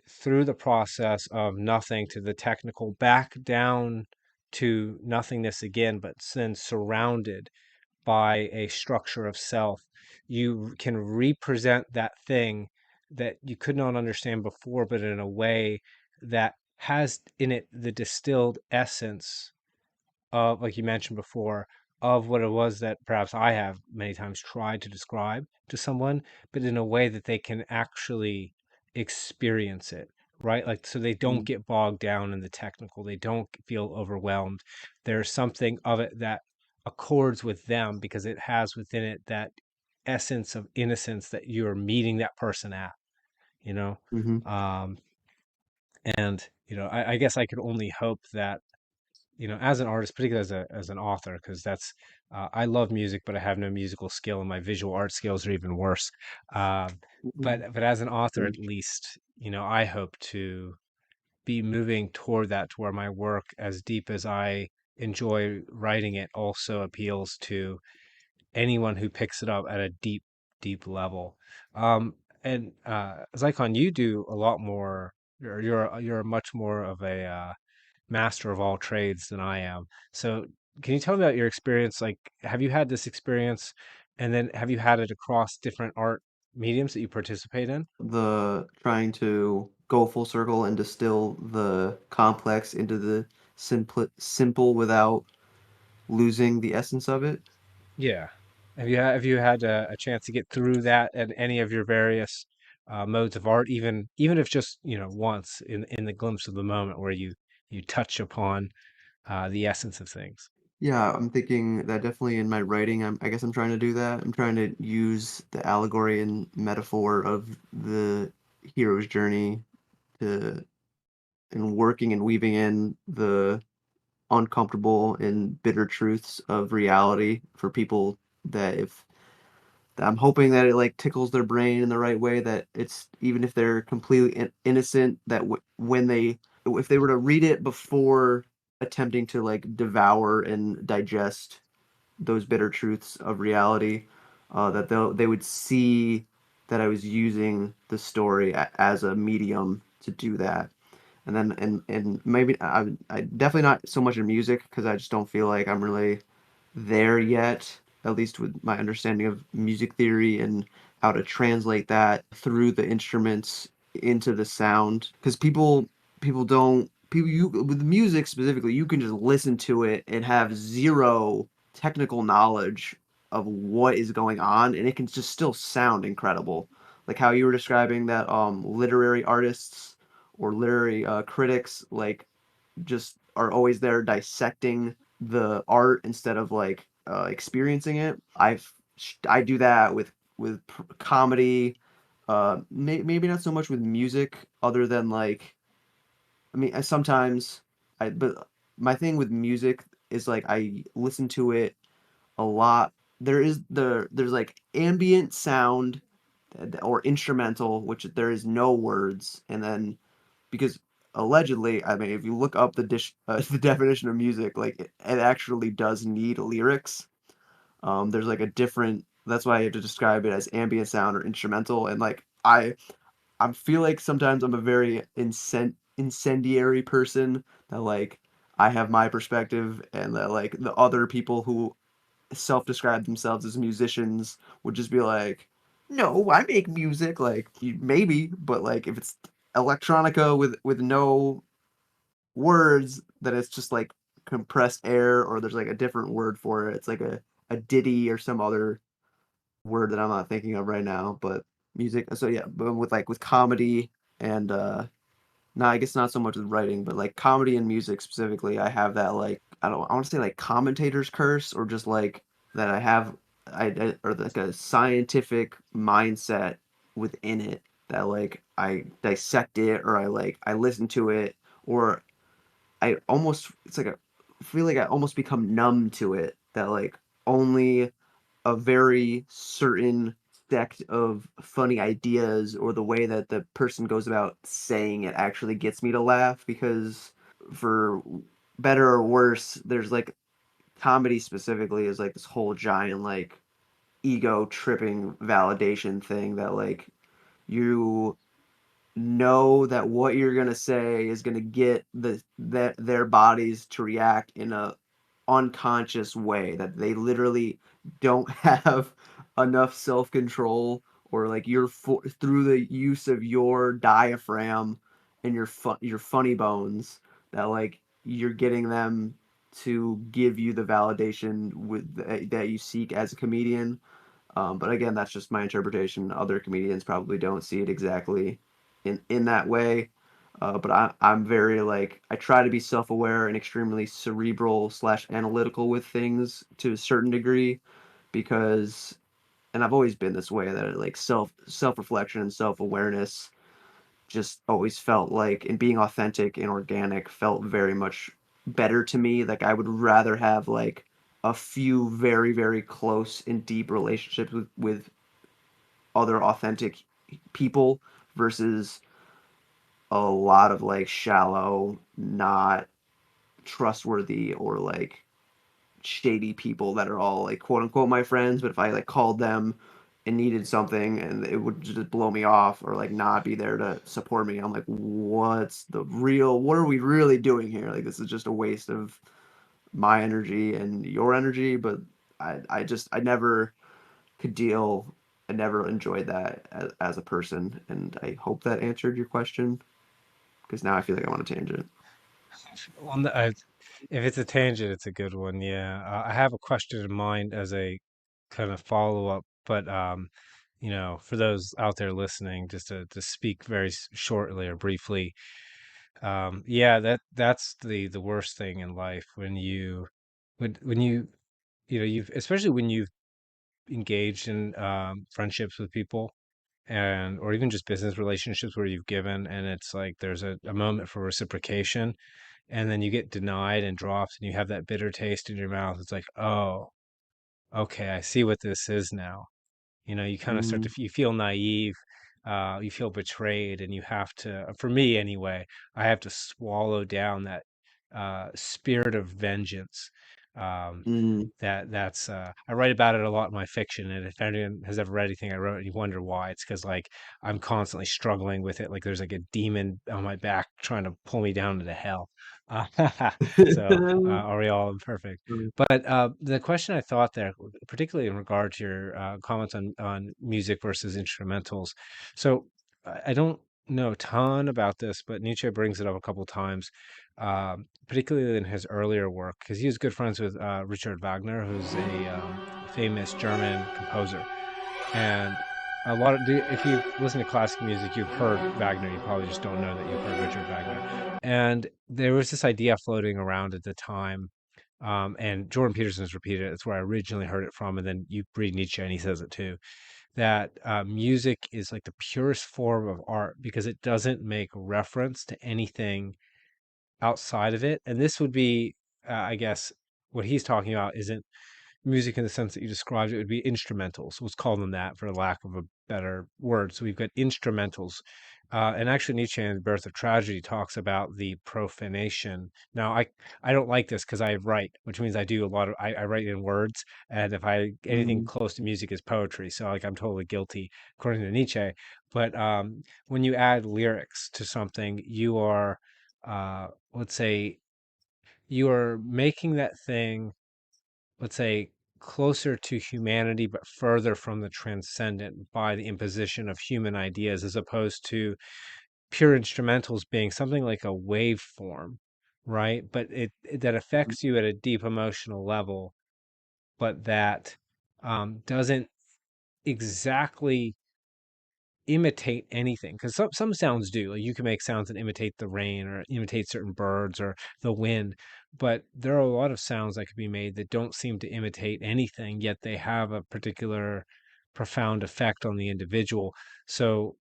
through the process of nothing to the technical, back down to nothingness again, but then surrounded by a structure of self, you can represent that thing that you could not understand before, but in a way that has in it the distilled essence of, like you mentioned before, of what it was that perhaps I have many times tried to describe to someone, but in a way that they can actually experience it, right? Like, so they don't Mm, get bogged down in the technical, they don't feel overwhelmed. There's something of it that accords with them because it has within it that essence of innocence that you're meeting that person at, you know? mm-hmm. Um, and, I guess I could only hope that as an artist, particularly as an author, because that's I love music, but I have no musical skill, and my visual art skills are even worse. Um, Mm-hmm. but as an author, at least, I hope to be moving toward that, to where my work, as deep as I enjoy writing it, also appeals to anyone who picks it up at a deep, deep level. And Zycon, you do a lot more. You're much more of a master of all trades than I am. So, can you tell me about your experience? Like, have you had this experience, and then have you had it across different art mediums that you participate in? The trying to go full circle and distill the complex into the simple without losing the essence of it. Yeah. Have you had a chance to get through that at any of your various modes of art, even if just once in the glimpse of the moment where you touch upon the essence of things? Yeah, I'm thinking that definitely in my writing, I guess I'm trying to do that. I'm trying to use the allegory and metaphor of the hero's journey to and working and weaving in the uncomfortable and bitter truths of reality for people that if that I'm hoping that it like tickles their brain in the right way that it's even if they're completely innocent that when they if they were to read it before attempting to like devour and digest those bitter truths of reality, that they would see that I was using the story as a medium to do that. And then and maybe I definitely not so much in music because I just don't feel like I'm really there yet, at least with my understanding of music theory and how to translate that through the instruments into the sound. Because people don't people you with music specifically, you can just listen to it and have zero technical knowledge of what is going on, and it can just still sound incredible. Like how you were describing that literary artists or literary critics like just are always there dissecting the art instead of like experiencing it. I do that with comedy. Maybe not so much with music, other than like I mean, I sometimes but my thing with music is like I listen to it a lot. There's like ambient sound or instrumental, which there is no words, and then because allegedly, I mean, if you look up the definition of music, like it actually does need lyrics. There's like a different. That's why I have to describe it as ambient sound or instrumental, and like I feel like sometimes I'm a very incendiary person that like I have my perspective and that like the other people who self-describe themselves as musicians would just be like, "No, I make music." Like maybe, but like if it's electronica with no words, then it's just like compressed air, or there's like a different word for it. It's like a ditty or some other word that I'm not thinking of right now. But music. So yeah, but with like with comedy and no, I guess not so much with writing, but like comedy and music specifically, I have that like I want to say like commentator's curse or just like that I have or like a scientific mindset within it that like I dissect it or I listen to it or I almost it's like a I feel like I almost become numb to it that like only a very certain sect of funny ideas or the way that the person goes about saying it actually gets me to laugh because for better or worse there's like comedy specifically is like this whole giant like ego tripping validation thing that like you know that what you're gonna say is gonna get their bodies to react in a unconscious way that they literally don't have enough self-control or like through the use of your diaphragm and your funny bones that like you're getting them to give you the validation that you seek as a comedian, but again, that's just my interpretation. Other comedians probably don't see it exactly in that way. But I'm very like I try to be self-aware and extremely cerebral slash analytical with things to a certain degree because and I've always been this way that like self-reflection and self-awareness just always felt like and being authentic and organic felt very much better to me. Like I would rather have like a few very, very close and deep relationships with other authentic people versus a lot of like shallow, not trustworthy or like shady people that are all like quote unquote my friends, but if I like called them and needed something and it would just blow me off or like not be there to support me, I'm like, what are we really doing here? Like this is just a waste of my energy and your energy, but I never could deal I never enjoyed that as a person, and I hope that answered your question because now I feel like I'm on a tangent. On the, if it's a tangent, it's a good one. Yeah, I have a question in mind as a kind of follow up, but for those out there listening, just to speak very shortly or briefly, yeah, that's the worst thing in life when you when you know you've especially when you've engaged in friendships with people and or even just business relationships where you've given and it's like there's a moment for reciprocation and then you get denied and dropped and you have that bitter taste in your mouth. It's like, oh, okay, I see what this is now. You know, you kind of start to Mm, you feel naive, you feel betrayed, and you have to, for me anyway, I have to swallow down that spirit of vengeance. Um, mm. I write about it a lot in my fiction, and if anyone has ever read anything I wrote and you wonder why, it's because like I'm constantly struggling with it, like there's like a demon on my back trying to pull me down into hell. Uh, so are we all imperfect? But the question I thought there, particularly in regard to your comments on music versus instrumentals. So I don't know a ton about this, but Nietzsche brings it up a couple times, particularly in his earlier work, because he was good friends with Richard Wagner, who's a famous German composer. And if you listen to classic music, you've heard Wagner. You probably just don't know that you've heard Richard Wagner. And there was this idea floating around at the time, and Jordan Peterson's repeated it. It's where I originally heard it from, and then you read Nietzsche, and he says it too. That music is like the purest form of art because it doesn't make reference to anything outside of it. And this would be, I guess, what he's talking about isn't music in the sense that you described. It would be instrumentals. Let's call them that for lack of a better word. So we've got instrumentals. And actually, Nietzsche in Birth of Tragedy talks about the profanation. Now, I don't like this because I write, which means I do a lot of I write in words, and if I anything Mm. close to music is poetry, so like I'm totally guilty according to Nietzsche. But when you add lyrics to something, you are, let's say, you are making that thing, let's say, closer to humanity, but further from the transcendent by the imposition of human ideas, as opposed to pure instrumentals being something like a waveform, right? But that affects you at a deep emotional level, but that doesn't exactly imitate anything because some sounds do, like you can make sounds that imitate the rain or imitate certain birds or the wind, but there are a lot of sounds that could be made that don't seem to imitate anything, yet they have a particular profound effect on the individual. So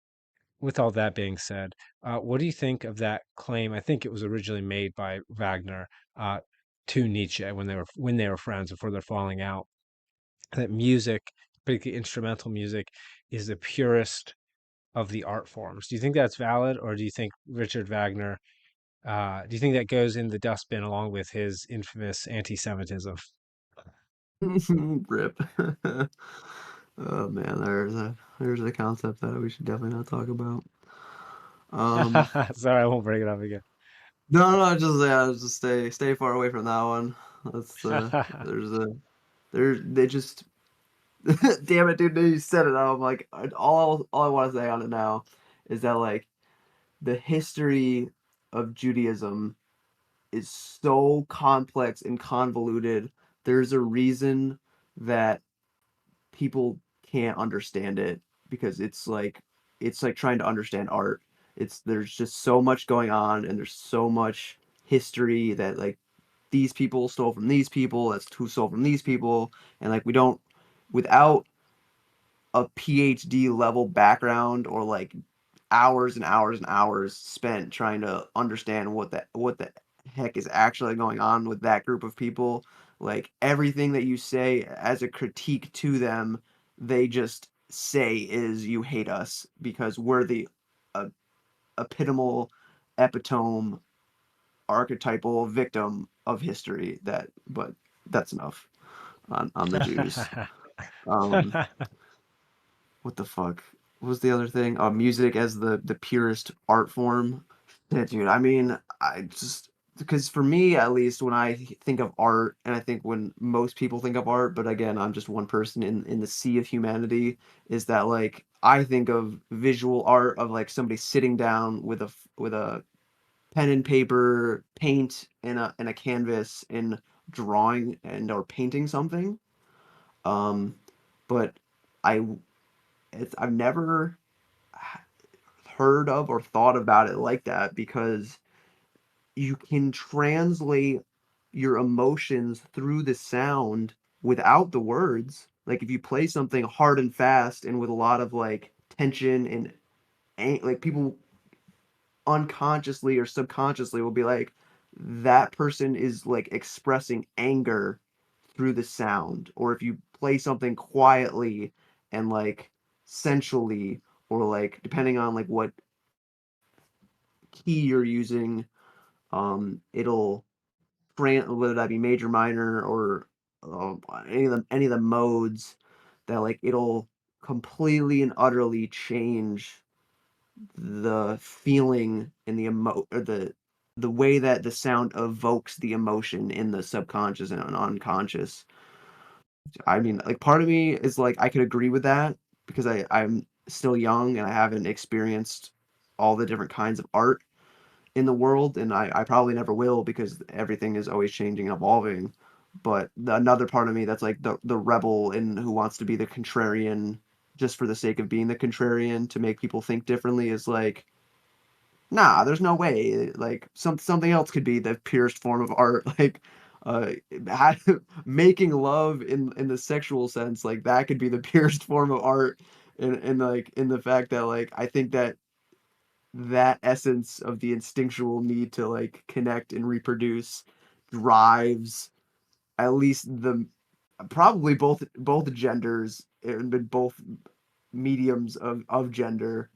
with all that being said, what do you think of that claim? I think it was originally made by Wagner uh, to Nietzsche when they were friends before they're falling out, that music, particularly instrumental music, is the purest of the art forms. Do you think that's valid, or do you think Richard Wagner? Do you think that goes in the dustbin along with his infamous anti-Semitism? Rip. Oh man, there's a concept that we should definitely not talk about. Um, Sorry, I won't bring it up again. no, just yeah, just stay far away from that one. That's there's a they just damn it, dude, you said it. I'm like all I want to say on it now is that like the history of Judaism is so complex and convoluted. There's a reason that people can't understand it because it's like trying to understand art. It's there's just so much going on and there's so much history that like these people stole from these people, that's who stole from these people, and like we don't without a PhD level background or like hours and hours and hours spent trying to understand what the heck is actually going on with that group of people. Like everything that you say as a critique to them, they just say is you hate us because we're the uh, epitomal, epitome, archetypal victim of history. But that's enough on the Jews. Um, what the fuck? What was the other thing? Music as the purest art form. Yeah, dude. I mean, I just because for me at least, when I think of art, and I think when most people think of art, but again, I'm just one person in the sea of humanity, is that like I think of visual art of like somebody sitting down with a pen and paper, paint and a canvas and drawing and or painting something. Um, but I I've never heard of or thought about it like that because you can translate. your emotions through the sound without the words. Like if you play something hard and fast and with a lot of like tension and like people unconsciously or subconsciously will be like, that person is like expressing anger through the sound. Or if you play something quietly and like sensually, or like depending on like what key you're using, it'll whether that be major, minor, or any of the modes, that like it'll completely and utterly change the feeling and the way that the sound evokes the emotion in the subconscious and unconscious. I mean, like part of me is like I could agree with that because I'm still young and I haven't experienced all the different kinds of art in the world, and I probably never will because everything is always changing and evolving. But another part of me that's like the rebel and who wants to be the contrarian just for the sake of being the contrarian to make people think differently is like, nah, there's no way. Like something else could be the purest form of art. Like uh making love in the sexual sense, like that could be the purest form of art. And like in the fact that like I think that that essence of the instinctual need to like connect and reproduce drives at least the probably both genders and both mediums of gender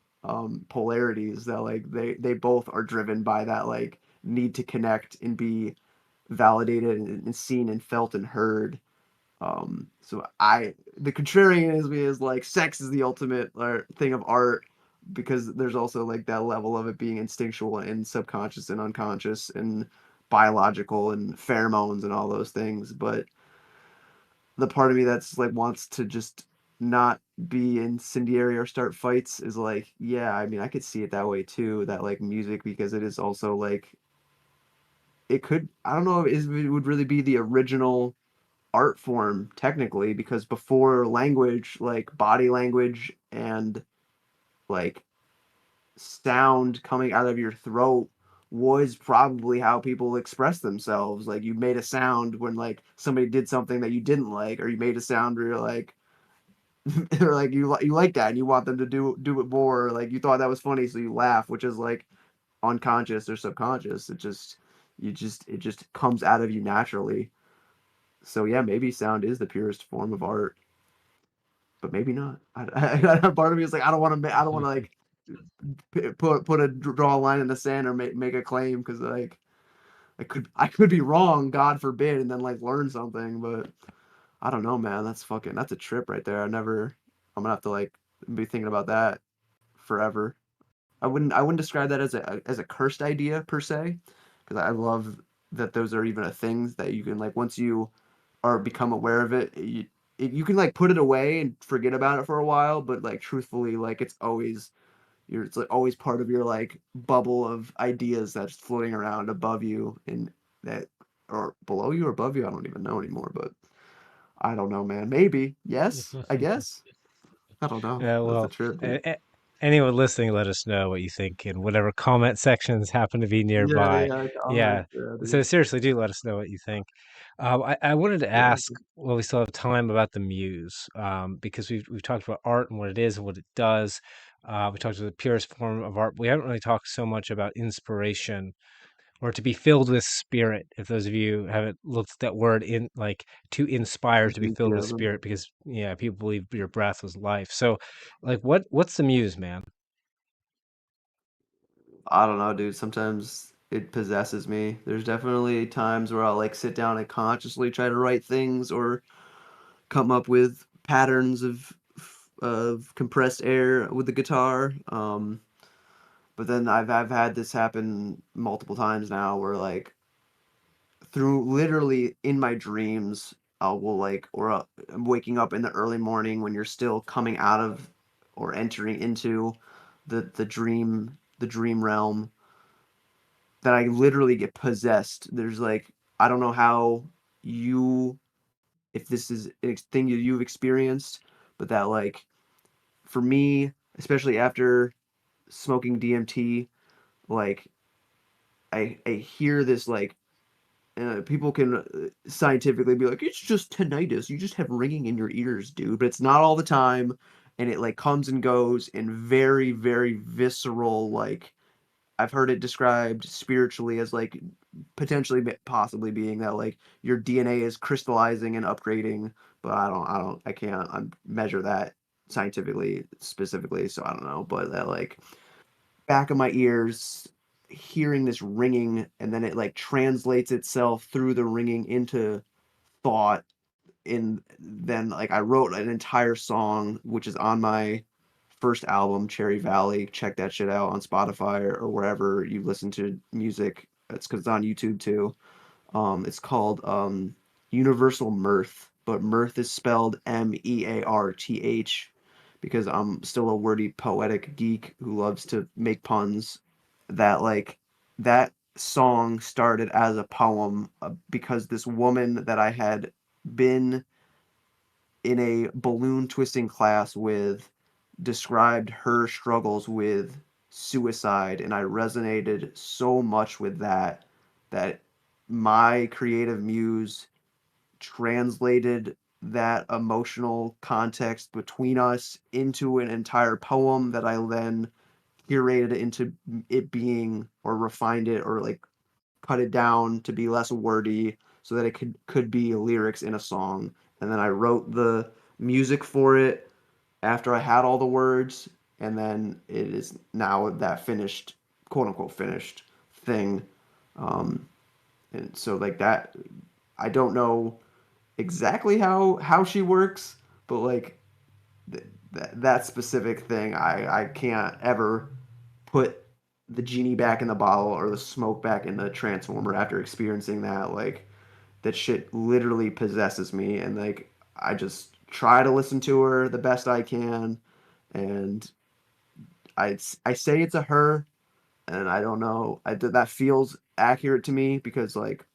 polarities, that like they both are driven by that like need to connect and be validated and seen and felt and heard. So the contrarian is me is like sex is the ultimate thing of art, because there's also like that level of it being instinctual and subconscious and unconscious and biological and pheromones and all those things. But the part of me that's like wants to just not be incendiary or start fights is like, yeah, I mean, I could see it that way too, that like music, because it is also like it could, I don't know if it would really be the original art form technically, because before language, like body language and like sound coming out of your throat was probably how people express themselves. Like you made a sound when like somebody did something that you didn't like, or you made a sound where you're like or like you like that and you want them to do it more, or like you thought that was funny so you laugh, which is like unconscious or subconscious. It just comes out of you naturally. So yeah, maybe sound is the purest form of art, but maybe not. Part of me is like, I don't want to like draw a line in the sand or make a claim, because like I could be wrong, God forbid, and then like learn something. But I don't know, man. That's a trip right there. I'm gonna have to like be thinking about that forever. I wouldn't describe that as a cursed idea per se, because I love that those are even a things that you can like once you or become aware of it, you can like put it away and forget about it for a while, but like truthfully, like it's like always part of your like bubble of ideas that's floating around above you and that or below you or above you. I don't even know anymore, but I don't know, man. Maybe yes, I guess. I don't know. That's a Well, trip, dude. anyone listening, let us know what you think in whatever comment sections happen to be Yeah, nearby. yeah, Yeah. comments, yeah, So dude. seriously, do let us know what you think. I wanted to Yeah, ask, while we still have time, about the muse, because we've talked about art and what it is and what it does. We talked about the purest form of art. We haven't really talked so much about inspiration or to be filled with spirit. If those of you haven't looked at that word in like to inspire, to be filled with enthusiasm. spirit, because yeah, people believe your breath was life. So, like, what's the muse, man? I don't know, dude. Sometimes it possesses me. There's definitely times where I'll like sit down and consciously try to write things or come up with patterns of compressed air with the guitar. But then I've had this happen multiple times now, where like through literally in my dreams, I will like, or I'm waking up in the early morning when you're still coming out of or entering into the dream realm, that I literally get possessed. There's like, I don't know how you, if this is a thing that you've experienced, but that like for me, especially after smoking DMT, like I hear this like People can scientifically be like, it's just tinnitus. You just have ringing in your ears, dude. But it's not all the time, and it like comes and goes in very, very visceral. Like I've heard it described spiritually as like potentially, possibly being that like your DNA is crystallizing and upgrading. But I can't measure that scientifically specifically, so I don't know. But that like back of my ears hearing this ringing, and then it like translates itself through the ringing into thought. And then like I wrote an entire song which is on my first album, Cherry Valley. Check that shit out on Spotify or wherever you listen to music. It's because it's on YouTube too. It's called Universal Mirth, but mirth is spelled Mearth because I'm still a wordy poetic geek who loves to make puns. That like that song started as a poem because this woman that I had been in a balloon twisting class with described her struggles with suicide, and I resonated so much with that that my creative muse translated that emotional context between us into an entire poem that I then curated into it being or refined it or like cut it down to be less wordy so that it could be lyrics in a song. And then I wrote the music for it after I had all the words, and then it is now that finished, quote unquote finished thing. Um, and so like that, I don't know exactly how she works, but like that specific thing, I can't ever put the genie back in the bottle or the smoke back in the transformer after experiencing that. Like that shit literally possesses me, and like I just try to listen to her the best I can, and I say it's a her, and I don't know. That feels accurate to me because like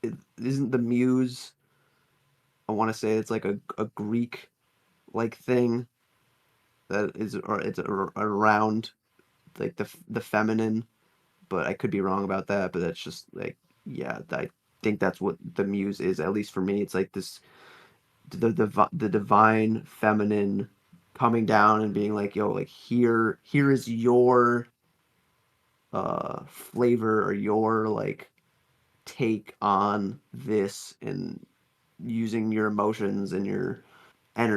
it isn't the muse. I want to say it's like a Greek like thing that is or it's around like the feminine, but I could be wrong about that. But that's just like yeah, I think that's what the muse is. At least for me, it's like this the divine feminine coming down and being like, yo, like here is your flavor or your like take on this, and using your emotions and your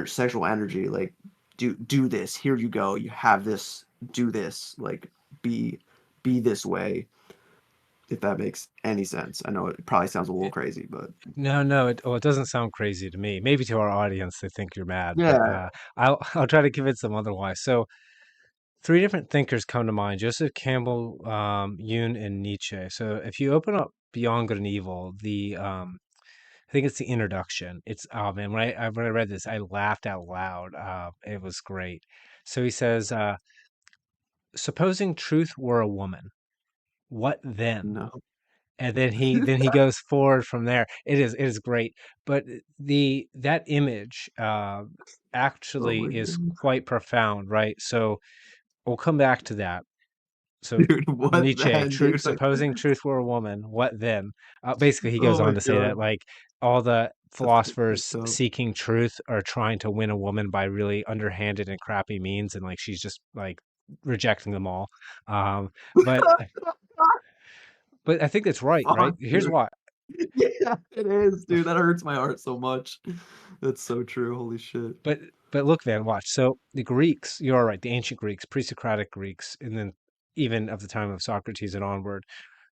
sexual energy, like do this, here you go, you have this, do this, like be be this way, if that makes any sense. I know it probably sounds a little It, crazy, but no, no, it doesn't sound crazy to me. Maybe to our audience, they think you're mad, but yeah. I'll try to convince them otherwise. So, three different thinkers come to mind: Joseph Campbell, Jung, and Nietzsche. So, if you open up Beyond Good and Evil, I think it's the introduction. It's oh man, when I read this, I laughed out loud. It was great. So he says, "Supposing truth were a woman, what then?" No. And then he goes forward from there. It is great, but that image Oh actually my is god. quite profound, right? So we'll come back to that. So Dude, what Nietzsche, then, dude? Like, supposing truth were a woman, what then? Basically, he goes oh my on to say that god, like all the that's pretty philosophers fucked up. seeking truth are trying to win a woman by really underhanded and crappy means, and like she's just like rejecting them all. Um, but I think that's right, right? Fuck, Here's dude. why. Yeah, it is, dude. That hurts my heart so much. That's so true. Holy shit. But look, Van, watch. So the Greeks, you're right, the ancient Greeks, pre-Socratic Greeks, and then even of the time of Socrates and onward,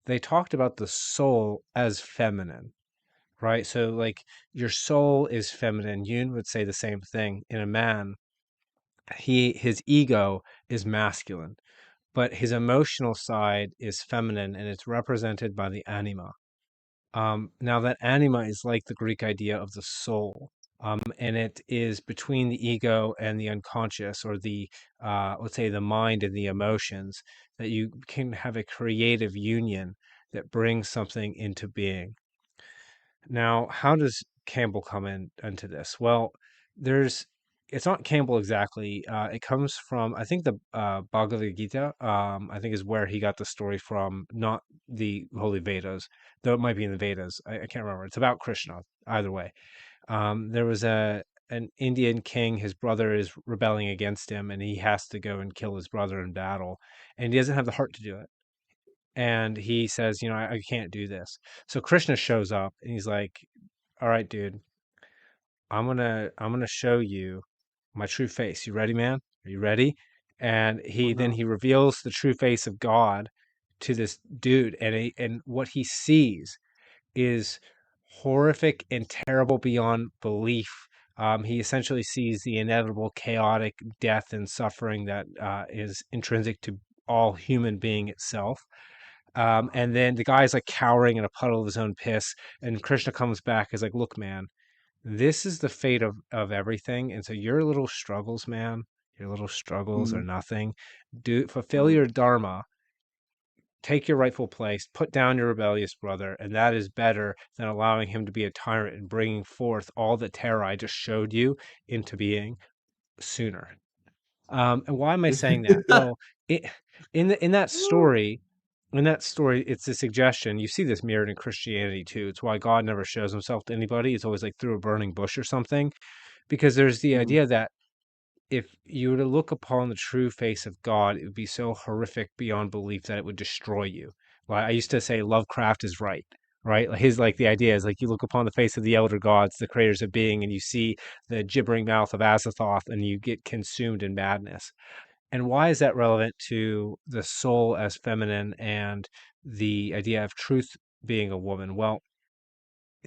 they talked about the soul as feminine, right? So like your soul is feminine. Jung would say the same thing. In a man, his ego is masculine, but his emotional side is feminine, and it's represented by the anima. Now that anima is like the Greek idea of the soul, and it is between the ego and the unconscious, or the let's say the mind and the emotions, that you can have a creative union that brings something into being. Now, how does Campbell come into this? Well, there's it's not Campbell exactly. It comes from, I think, the Bhagavad Gita. I think is where he got the story from, not the Holy Vedas, though it might be in the Vedas. I can't remember. It's about Krishna. Either way, there was a an Indian king. His brother is rebelling against him, and he has to go and kill his brother in battle, and he doesn't have the heart to do it. And he says, I can't do this. So Krishna shows up, and he's like, "All right, dude, I'm gonna show you my true face. You ready, man? Are you ready?" And he reveals the true face of God to this dude, and what he sees is horrific and terrible beyond belief. He essentially sees the inevitable chaotic death and suffering that is intrinsic to all human being itself. And then the guy's like cowering in a puddle of his own piss, and Krishna comes back, is like, "Look, man, this is the fate of everything, and so your little struggles, man, your little struggles are Mm-hmm. nothing. Do fulfill your dharma, take your rightful place, put down your rebellious brother, and that is better than allowing him to be a tyrant and bringing forth all the terror I just showed you into being sooner." And why am I saying that? Well, it, in that story, it's a suggestion. You see this mirrored in Christianity too. It's why God never shows himself to anybody. It's always like through a burning bush or something, because there's the Mm-hmm. idea that if you were to look upon the true face of God, it would be so horrific beyond belief that it would destroy you. Well, I used to say Lovecraft is right, right? Like the idea is like you look upon the face of the elder gods, the creators of being, and you see the gibbering mouth of Azathoth, and you get consumed in madness. And why is that relevant to the soul as feminine and the idea of truth being a woman? Well,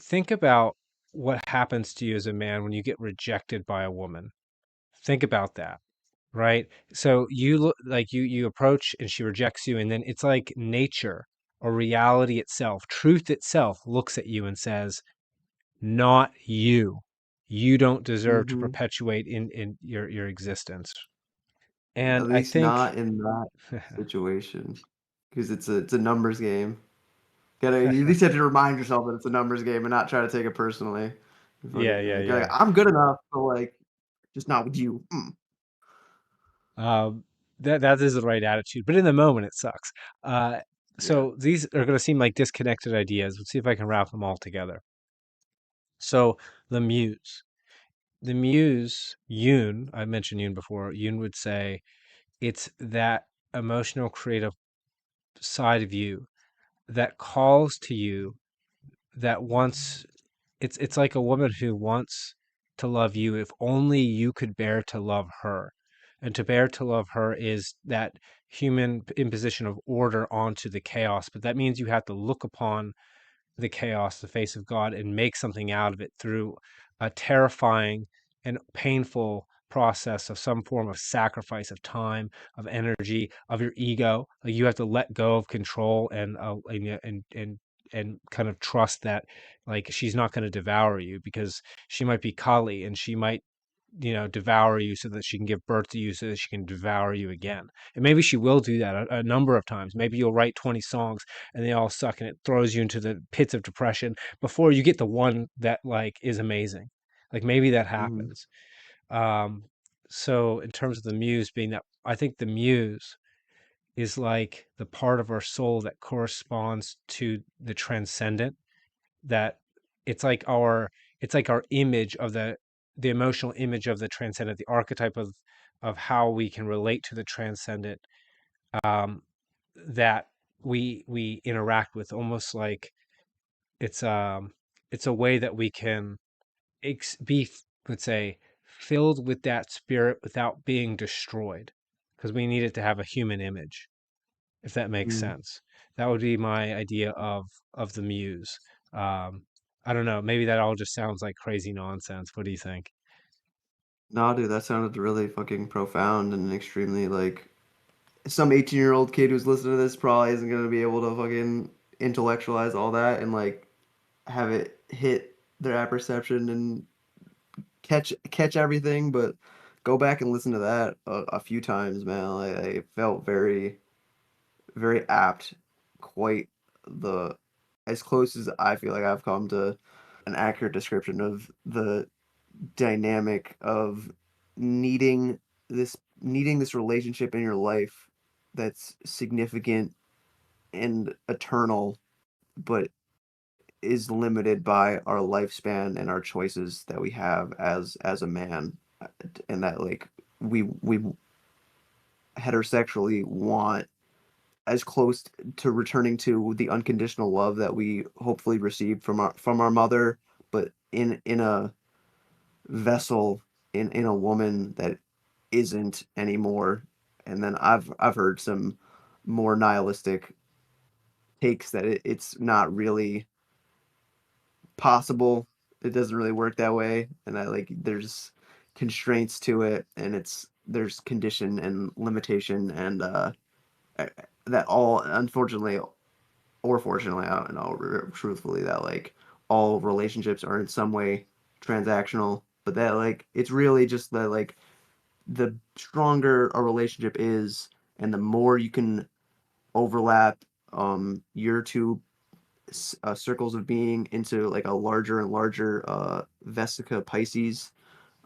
think about what happens to you as a man when you get rejected by a woman. Think about that, right? So you look like you approach and she rejects you, and then it's like nature or reality itself, truth itself looks at you and says, "Not you. You don't deserve to Mm-hmm. perpetuate in your existence." And At I least think not in that situation, because it's a numbers game. Gotta you at least have to remind yourself that it's a numbers game and not try to take it personally. You yeah, fucking yeah, like, yeah. I'm good enough, but like just not with you. Um, that is the right attitude, but in the moment it sucks. Uh, Yeah. so these are going to seem like disconnected ideas. Let's see if I can wrap them all together. So the muse, Yoon, I mentioned Yoon before. Yoon would say it's that emotional, creative side of you that calls to you, that wants. It's like a woman who wants to love you if only you could bear to love her. And to bear to love her is that human imposition of order onto the chaos. But that means you have to look upon the chaos, the face of God, and make something out of it through a terrifying and painful process of some form of sacrifice of time, of energy, of your ego. Like you have to let go of control and kind of trust that like she's not going to devour you, because she might be Kali and she might devour you so that she can give birth to you so that she can devour you again. And maybe she will do that a number of times. Maybe you'll write 20 songs and they all suck and it throws you into the pits of depression before you get the one that like is amazing. Like maybe that Mm-hmm. happens. Um, so in terms of the muse being that, I think the muse is like the part of our soul that corresponds to the transcendent, that it's like our image of the emotional image of the transcendent, the archetype of how we can relate to the transcendent, um, that we interact with, almost like it's it's a way that we can be, let's say, filled with that spirit without being destroyed, because we need it to have a human image, if that makes Mm. sense. That would be my idea of the muse. Um, I don't know. Maybe that all just sounds like crazy nonsense. What do you think? No, dude, that sounded really fucking profound and extremely like some 18-year-old kid who's listening to this probably isn't gonna be able to fucking intellectualize all that and like have it hit their apperception and catch everything, but go back and listen to that a few times, man. I felt very apt, quite the as close as I feel like I've come to an accurate description of the dynamic of needing needing this relationship in your life that's significant and eternal, but is limited by our lifespan and our choices that we have as a man, and that like we heterosexually want as close to returning to the unconditional love that we hopefully received from our mother, but in a vessel, in a woman that isn't anymore. And then I've heard some more nihilistic takes that it's not really possible. It doesn't really work that way, and that like there's constraints to it, and there's condition and limitation, and uh, that all unfortunately or fortunately, I don't know, truthfully, that like all relationships are in some way transactional, but that like it's really just that like the stronger a relationship is, and the more you can overlap your two circles of being into like a larger and larger Vesica Pisces,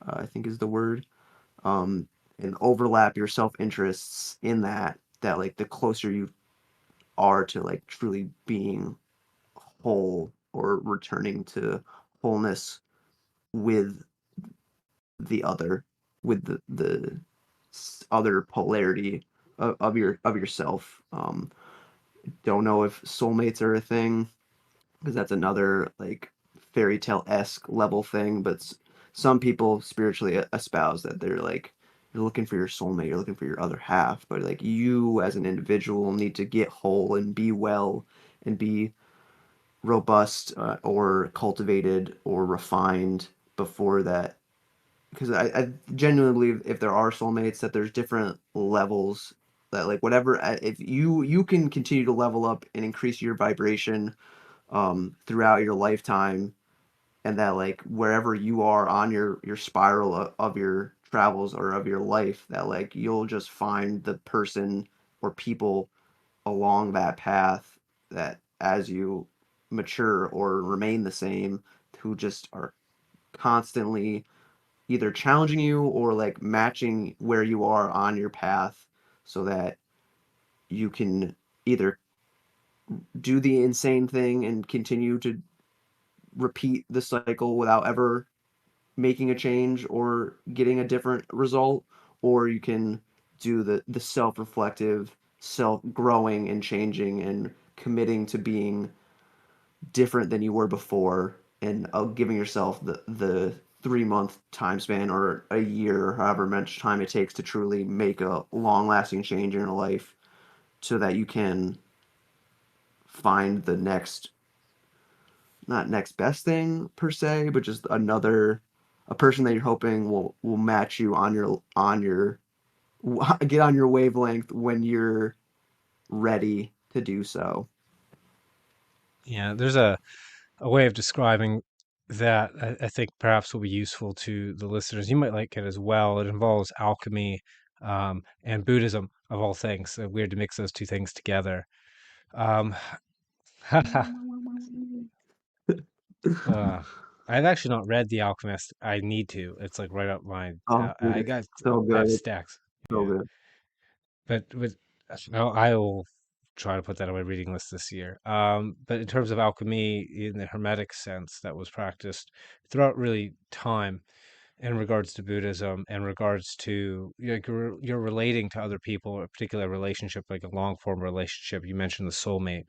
I think is the word, um, and overlap your self interests in that. That like the closer you are to like truly being whole or returning to wholeness with the other, with the other polarity of yourself. Don't know if soulmates are a thing, because that's another like fairy tale esque level thing. But some people spiritually espouse that they're like you're looking for your soulmate, you're looking for your other half, but like you as an individual need to get whole and be well and be robust or cultivated or refined before that. Because I genuinely believe if there are soulmates, that there's different levels, that like whatever, if you can continue to level up and increase your vibration throughout your lifetime, and that like wherever you are on your spiral of your travels or of your life, that like you'll just find the person or people along that path that as you mature or remain the same, who just are constantly either challenging you or like matching where you are on your path, so that you can either do the insane thing and continue to repeat the cycle without ever making a change or getting a different result, or you can do the self-reflective, self growing and changing and committing to being different than you were before, and giving yourself the 3 month time span or a year, or however much time it takes to truly make a long lasting change in your life, so that you can find the next, not next best thing per se, but just another, a person that you're hoping will match you on your get on your wavelength when you're ready to do so. Yeah, there's a way of describing that I think perhaps will be useful to the listeners. You might like it as well. It involves alchemy and Buddhism, of all things. Weird to mix those two things together. Um, uh, I've actually not read The Alchemist. I need to. It's like right up my. Oh, dude, I it's got. so I have good. It's stacks. so Yeah, good. but with no, I will try to put that on my reading list this year. But in terms of alchemy in the Hermetic sense, that was practiced throughout really time in regards to Buddhism and regards to you're relating to other people, a particular relationship, like a long form relationship. You mentioned the soulmate.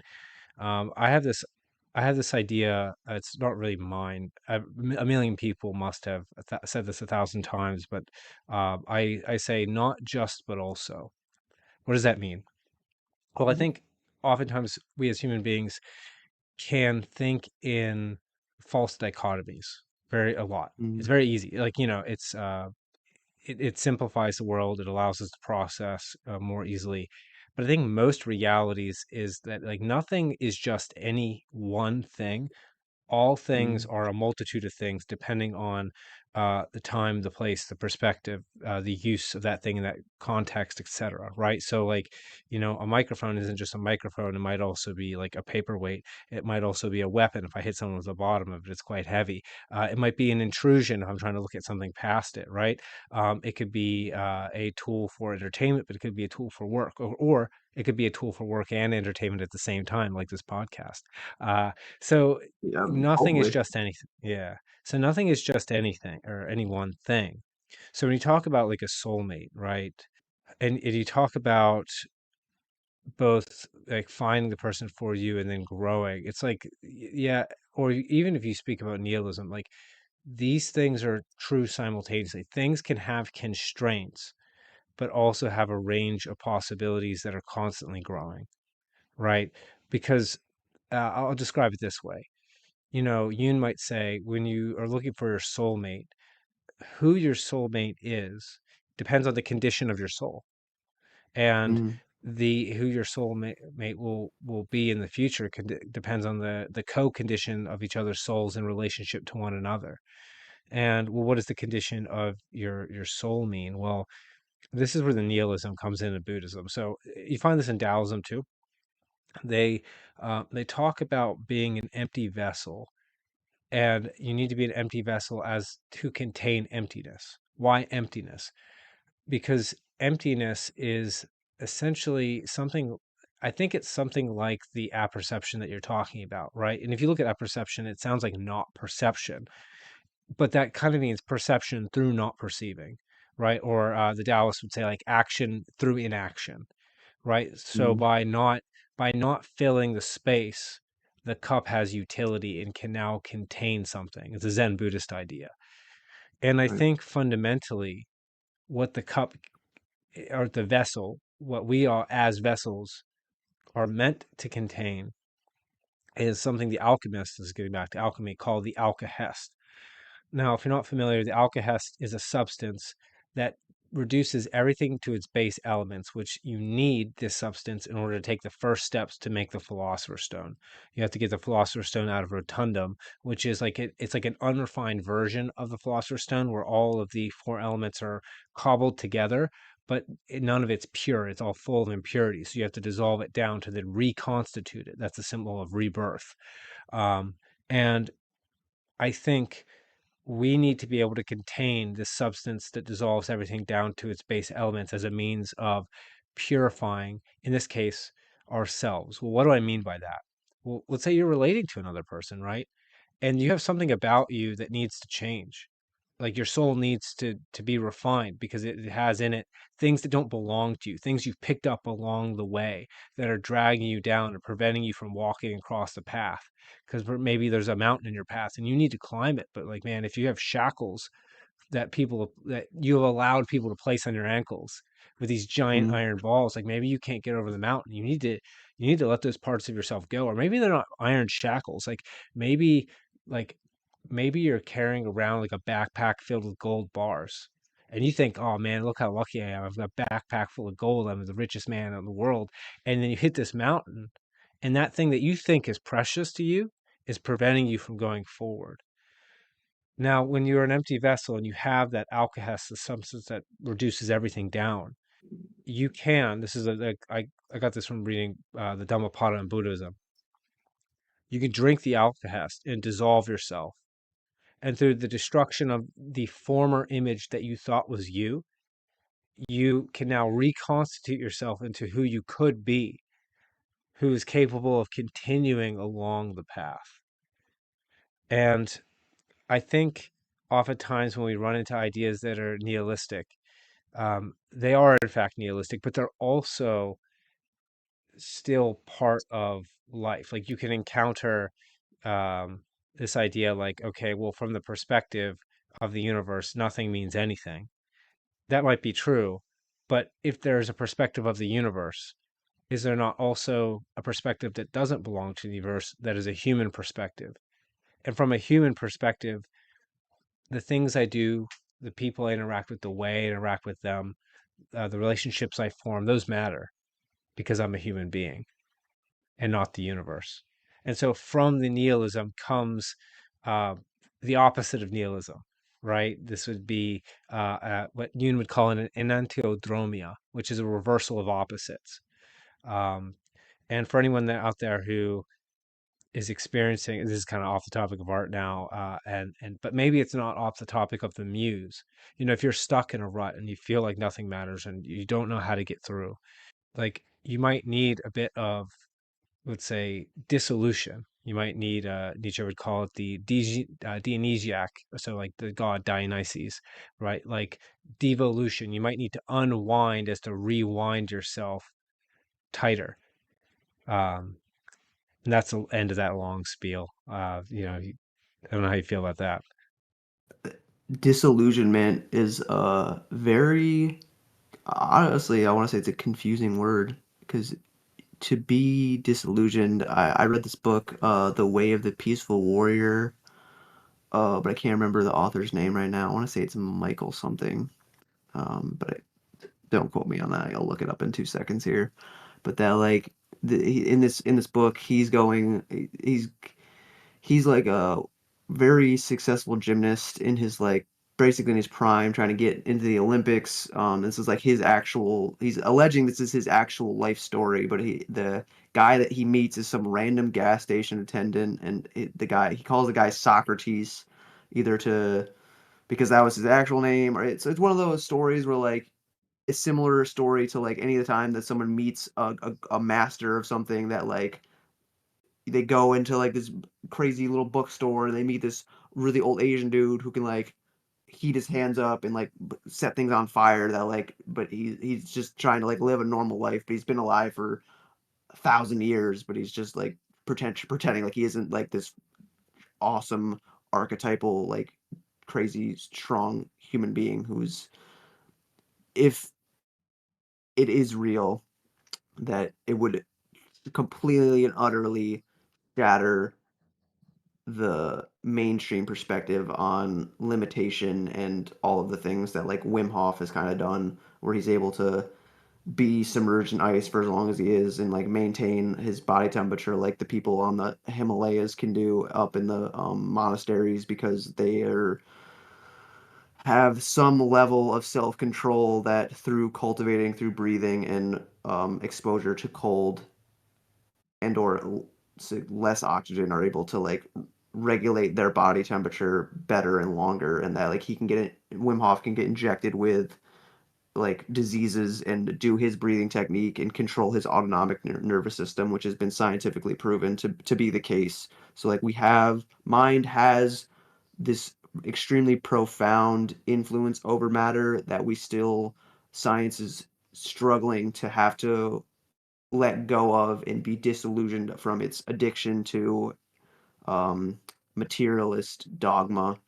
I have this. I have this idea. It's not really mine. A million people must have said this 1,000 times, but I say not just, but also. What does that mean? Well, I think oftentimes we as human beings can think in false dichotomies very a lot. It's Mm, very easy. Like, it simplifies the world. It allows us to process more easily. But I think most realities is that like nothing is just any one thing. All things mm, are a multitude of things depending on the time, the place, the perspective, the use of that thing in that context, etc. Right? So, like, a microphone isn't just a microphone. It might also be like a paperweight. It might also be a weapon. If I hit someone with the bottom of it, it's quite heavy. It might be an intrusion if I'm trying to look at something past it. Right? It could be a tool for entertainment, but it could be a tool for work, or it could be a tool for work and entertainment at the same time, like this podcast. So Yeah, nothing is hopefully. just anything. Yeah. So nothing is just anything or any one thing. So when you talk about like a soulmate, right? And you talk about both like finding the person for you and then growing, it's like, yeah, or even if you speak about nihilism, like these things are true simultaneously. Things can have constraints, but also have a range of possibilities that are constantly growing, right? Because I'll describe it this way. Yun might say when you are looking for your soulmate, who your soulmate is depends on the condition of your soul, and Mm, the who your soulmate will be in the future depends on the co-condition of each other's souls in relationship to one another. And well, what does the condition of your soul mean? Well, this is where the nihilism comes into Buddhism. So you find this in Taoism too. They talk about being an empty vessel, and you need to be an empty vessel as to contain emptiness. Why emptiness? Because emptiness is essentially something. I think it's something like the apperception that you're talking about, right? And if you look at apperception, it sounds like not perception, but that kind of means perception through not perceiving, right? Or the Taoists would say like action through inaction, right? So mm, by not filling the space, the cup has utility and can now contain something. It's a Zen Buddhist idea. And I right. think fundamentally what the cup or the vessel, what we are as vessels are meant to contain is something the alchemist is getting back to alchemy called the alkahest. Now, if you're not familiar, the alkahest is a substance that reduces everything to its base elements, which you need this substance in order to take the first steps to make the philosopher's stone. You have to get the philosopher's stone out of rotundum, which is like it's like an unrefined version of the philosopher's stone where all of the four elements are cobbled together, but none of it's pure. It's all full of impurities. So you have to dissolve it down to then reconstitute it. That's a symbol of rebirth. Um, and I think we need to be able to contain this substance that dissolves everything down to its base elements as a means of purifying, in this case, ourselves. Well, what do I mean by that? Well, let's say you're relating to another person, right? And you have something about you that needs to change. Like your soul needs to be refined because it has in it things that don't belong to you, things you've picked up along the way that are dragging you down and preventing you from walking across the path. Because maybe there's a mountain in your path and you need to climb it. But like, man, if you have shackles that you have allowed people to place on your ankles with these giant Mm, iron balls, like maybe you can't get over the mountain. You need to let those parts of yourself go. Or maybe they're not iron shackles. Maybe like maybe you're carrying around like a backpack filled with gold bars. And you think, oh man, look how lucky I am. I've got a backpack full of gold. I'm the richest man in the world. And then you hit this mountain, and that thing that you think is precious to you is preventing you from going forward. Now, when you're an empty vessel and you have that alkahest, the substance that reduces everything down, you can. This is I got this from reading the Dhammapada in Buddhism. You can drink the alkahest and dissolve yourself, and through the destruction of the former image that you thought was you can now reconstitute yourself into who you could be, who is capable of continuing along the path. And I think oftentimes when we run into ideas that are nihilistic, they are in fact nihilistic, but they're also still part of life. Like you can encounter um, this idea, like, okay, well, from the perspective of the universe, nothing means anything. That might be true, but if there's a perspective of the universe, is there not also a perspective that doesn't belong to the universe that is a human perspective? And from a human perspective, the things I do, the people I interact with, the way I interact with them, the relationships I form, those matter because I'm a human being and not the universe. And so from the nihilism comes uh, the opposite of nihilism. right? This would be what Jung would call an enantiodromia, which is a reversal of opposites. Um, and for anyone out there who is experiencing, this is kind of off the topic of art now, and but maybe it's not off the topic of the muse. You know, if you're stuck in a rut and you feel like nothing matters and you don't know how to get through, like you might need a bit of, let's say, dissolution. You might need, Nietzsche would call it the Dionysiac, so like the god Dionysus, right? Like devolution. You might need to unwind as to rewind yourself tighter. Um, and that's the end of that long spiel. I don't know how you feel about that. Disillusionment is a very, honestly, I want to say it's a confusing word because to be disillusioned, I read this book, The Way of the Peaceful Warrior, but I can't remember the author's name right now. I want to say it's Michael something, but don't quote me on that. I'll look it up in 2 seconds here. But that like in this book, he's like a very successful gymnast in his like basically in his prime trying to get into the Olympics. This is like his actual he's alleging this is his actual life story, but the guy that he meets is some random gas station attendant and the guy he calls the guy Socrates either to because that was his actual name or it's one of those stories where like a similar story to like any of the time that someone meets a master of something that like they go into like this crazy little bookstore and they meet this really old Asian dude who can like heat his hands up and like set things on fire that like but he's just trying to like live a normal life but he's been alive for 1,000 years but he's just like pretending like he isn't like this awesome archetypal like crazy strong human being who's if it is real that it would completely and utterly shatter the mainstream perspective on limitation and all of the things that like Wim Hof has kind of done, where he's able to be submerged in ice for as long as he is and like maintain his body temperature like the people on the Himalayas can do up in the monasteries because they are have some level of self-control that through cultivating through breathing and exposure to cold and or less oxygen are able to like regulate their body temperature better and longer and that like he can get it Wim Hof can get injected with like diseases and do his breathing technique and control his autonomic nervous system which has been scientifically proven to be the case so like we have mind has this extremely profound influence over matter that we still science is struggling to have to let go of and be disillusioned from its addiction to um, materialist dogma.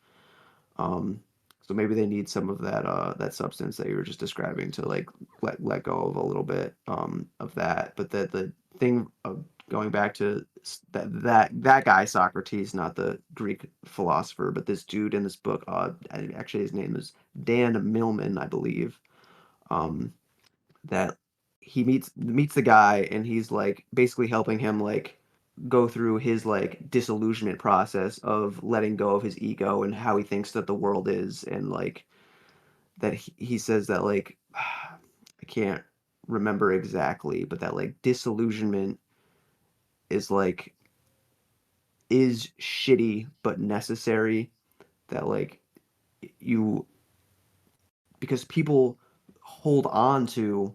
Um, so maybe they need some of that substance that you were just describing to like let go of a little bit of that. But the thing of going back to that guy Socrates, not the Greek philosopher, but this dude in this book. Actually, his name is Dan Millman, I believe. Um, that he meets the guy and he's like basically helping him like go through his like disillusionment process of letting go of his ego and how he thinks that the world is and like that he says that like I can't remember exactly but that like disillusionment is like is shitty but necessary that like you because people hold on to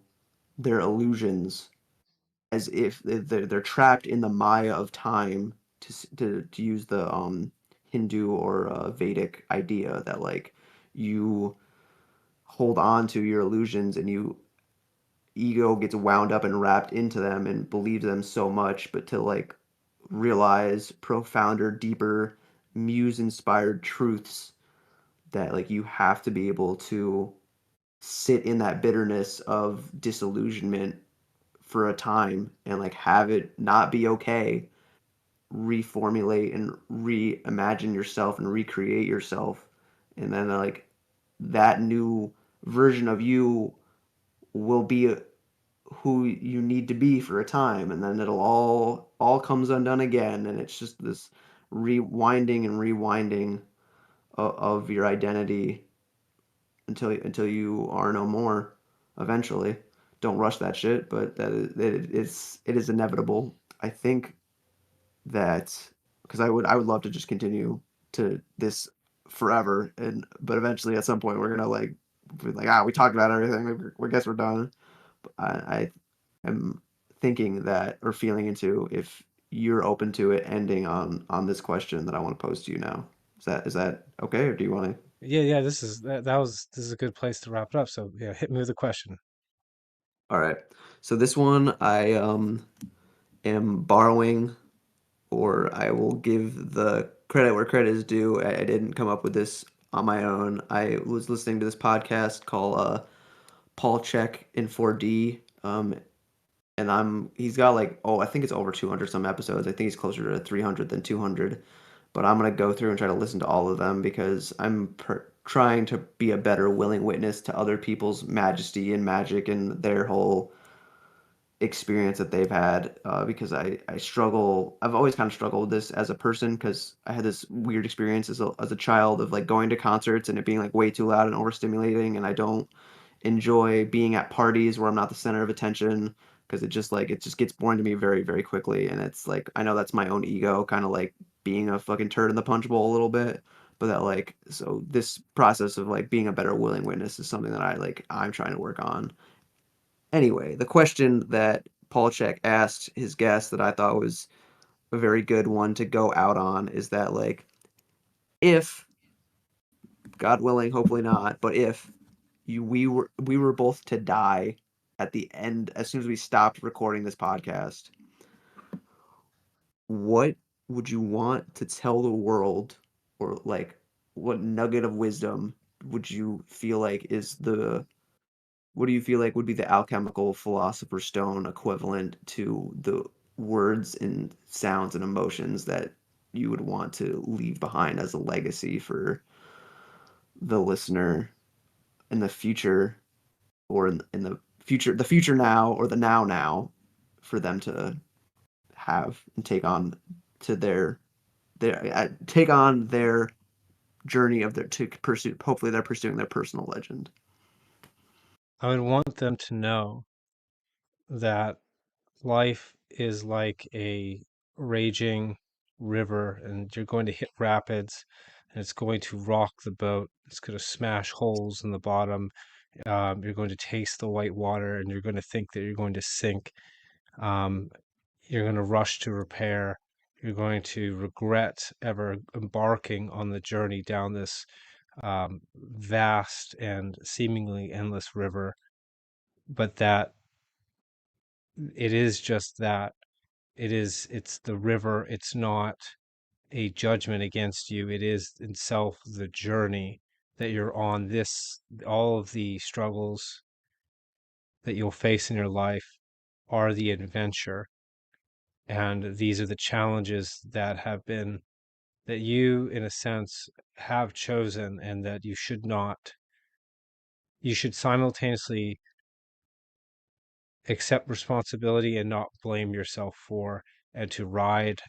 their illusions as if they're trapped in the Maya of time to use the Hindu or Vedic idea that like you hold on to your illusions and you ego gets wound up and wrapped into them and believes them so much, but to like realize profounder, deeper, muse inspired truths that like you have to be able to sit in that bitterness of disillusionment for a time and like have it not be okay, reformulate and reimagine yourself and recreate yourself. And then like that new version of you will be who you need to be for a time and then it'll all comes undone again and it's just this rewinding and rewinding of your identity until you are no more eventually. Don't rush that shit, but it is inevitable. I think that because I would love to just continue to this forever, and but eventually at some point we're gonna like be like, we talked about everything, we guess we're done. But I am thinking that, or feeling into, if you're open to it ending on this question that I want to pose to you now. Is that okay, or do you want to? Yeah, yeah, this is a good place to wrap it up. So yeah, hit me with a question. All right. So this one I am borrowing, or I will give the credit where credit is due. I didn't come up with this on my own. I was listening to this podcast called Paul Check in 4D. And he's got like, I think it's over 200 some episodes. I think he's closer to 300 than 200. But I'm gonna go through and try to listen to all of them because trying to be a better willing witness to other people's majesty and magic and their whole experience that they've had, because I struggle. I've always kind of struggled with this as a person because I had this weird experience as a child of like going to concerts and it being like way too loud and overstimulating, and I don't enjoy being at parties where I'm not the center of attention because it just gets boring to me very, very quickly. And it's like, I know that's my own ego kind of like being a fucking turd in the punch bowl a little bit. But that like, so this process of like being a better willing witness is something that I'm trying to work on. Anyway, the question that Paul Check asked his guest that I thought was a very good one to go out on is that like, if, God willing, hopefully not, but if we were both to die at the end as soon as we stopped recording this podcast, what would you want to tell the world, or like what nugget of wisdom would you feel like is the what do you feel like would be the alchemical philosopher's stone equivalent to the words and sounds and emotions that you would want to leave behind as a legacy for the listener in the future, or in the future now, or the now for them to have and take on to their take on their journey of their to pursue, hopefully they're pursuing their personal legend. I would want them to know that life is like a raging river, and you're going to hit rapids, and it's going to rock the boat. It's going to smash holes in the bottom. You're going to taste the white water, and you're going to think that you're going to sink. Um, you're going to rush to repair. You're going to regret ever embarking on the journey down this vast and seemingly endless river, but that it is just that. It's the river. It's not a judgment against you. It is itself the journey that you're on. All of the struggles that you'll face in your life are the adventure. And these are the challenges that you, in a sense, have chosen, and that you should simultaneously accept responsibility and not blame yourself for, and to ride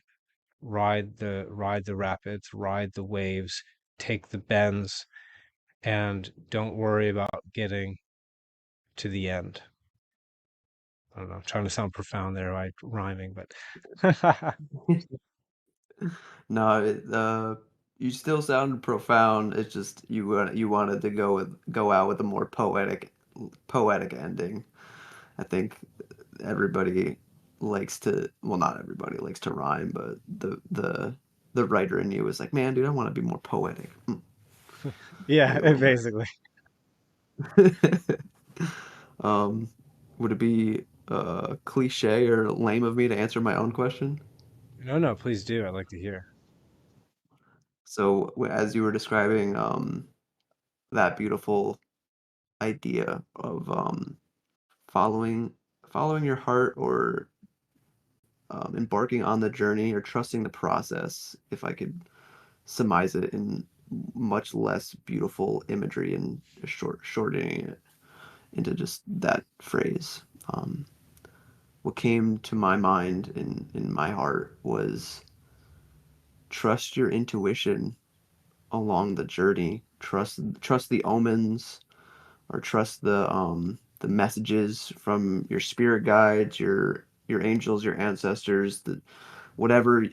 the rapids, ride the waves, take the bends, and don't worry about getting to the end. I don't know, I'm trying to sound profound there, right? Rhyming, but No, you still sounded profound. It's just you wanted to go out with a more poetic ending. I think everybody likes to, well, not everybody likes to rhyme, but the writer in you is like, man, dude, I want to be more poetic. yeah, Be a little more. basically. Um, would it be cliche or lame of me to answer my own question? No, no, please do. I'd like to hear. So, as you were describing that beautiful idea of following following your heart, or embarking on the journey, or trusting the process, if I could surmise it in much less beautiful imagery and shortening it into just that phrase. What came to my mind in my heart was trust your intuition along the journey. Trust the omens, or trust the messages from your spirit guides, your angels, your ancestors, whatever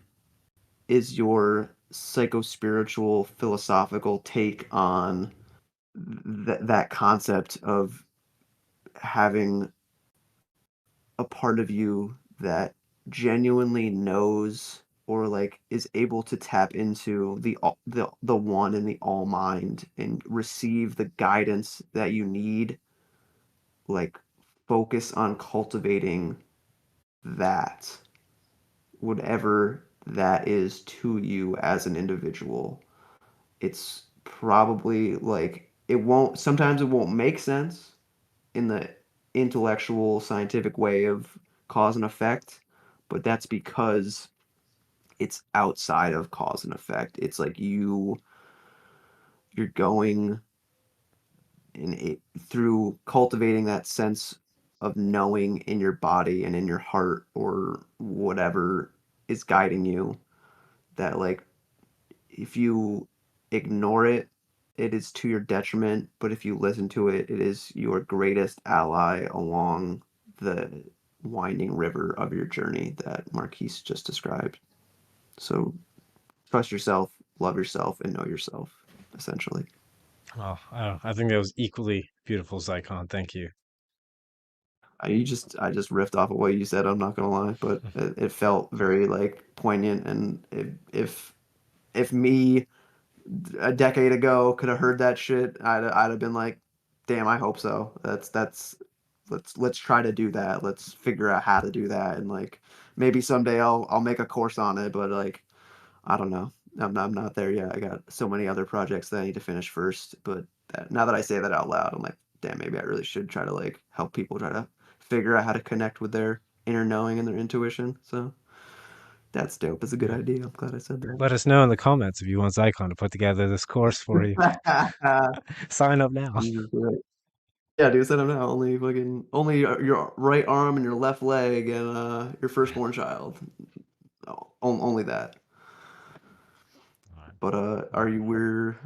is your psycho-spiritual philosophical take on that concept of having a part of you that genuinely knows, or like is able to tap into the one and the all mind and receive the guidance that you need. Like, focus on cultivating that, whatever that is to you as an individual. It's probably like, sometimes it won't make sense in the intellectual scientific way of cause and effect, but that's because it's outside of cause and effect. It's like you're going through cultivating that sense of knowing in your body and in your heart, or whatever is guiding you, that like, if you ignore it, it is to your detriment, but if you listen to it, it is your greatest ally along the winding river of your journey that MarQuese just described. So trust yourself, love yourself, and know yourself, essentially. Oh, I think that was equally beautiful, Zycon. Thank you. I just riffed off of what you said. I'm not gonna lie, but it felt very like poignant, and if me a decade ago could have heard that shit, I'd have been like, damn, I hope so. That's let's try to do that. Let's figure out how to do that, and like maybe someday I'll make a course on it, but like I don't know. I'm not there yet. I got so many other projects that I need to finish first. But now that I say that out loud, I'm like, damn, maybe I really should try to like help people try to figure out how to connect with their inner knowing and their intuition. So that's dope. It's a good Yeah. idea. I'm glad I said Let us know in the comments if you want Zycon to put together this course for you. that. Sign up now. Jesus Christ. Yeah, dude, set them now. Only your right arm and your left leg and your firstborn child. Only that. All right. But Well, we're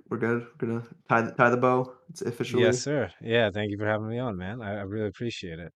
we're good. We're gonna tie the bow. It's yes, officially. sir. Yeah, thank you for having me on, man. I really appreciate it.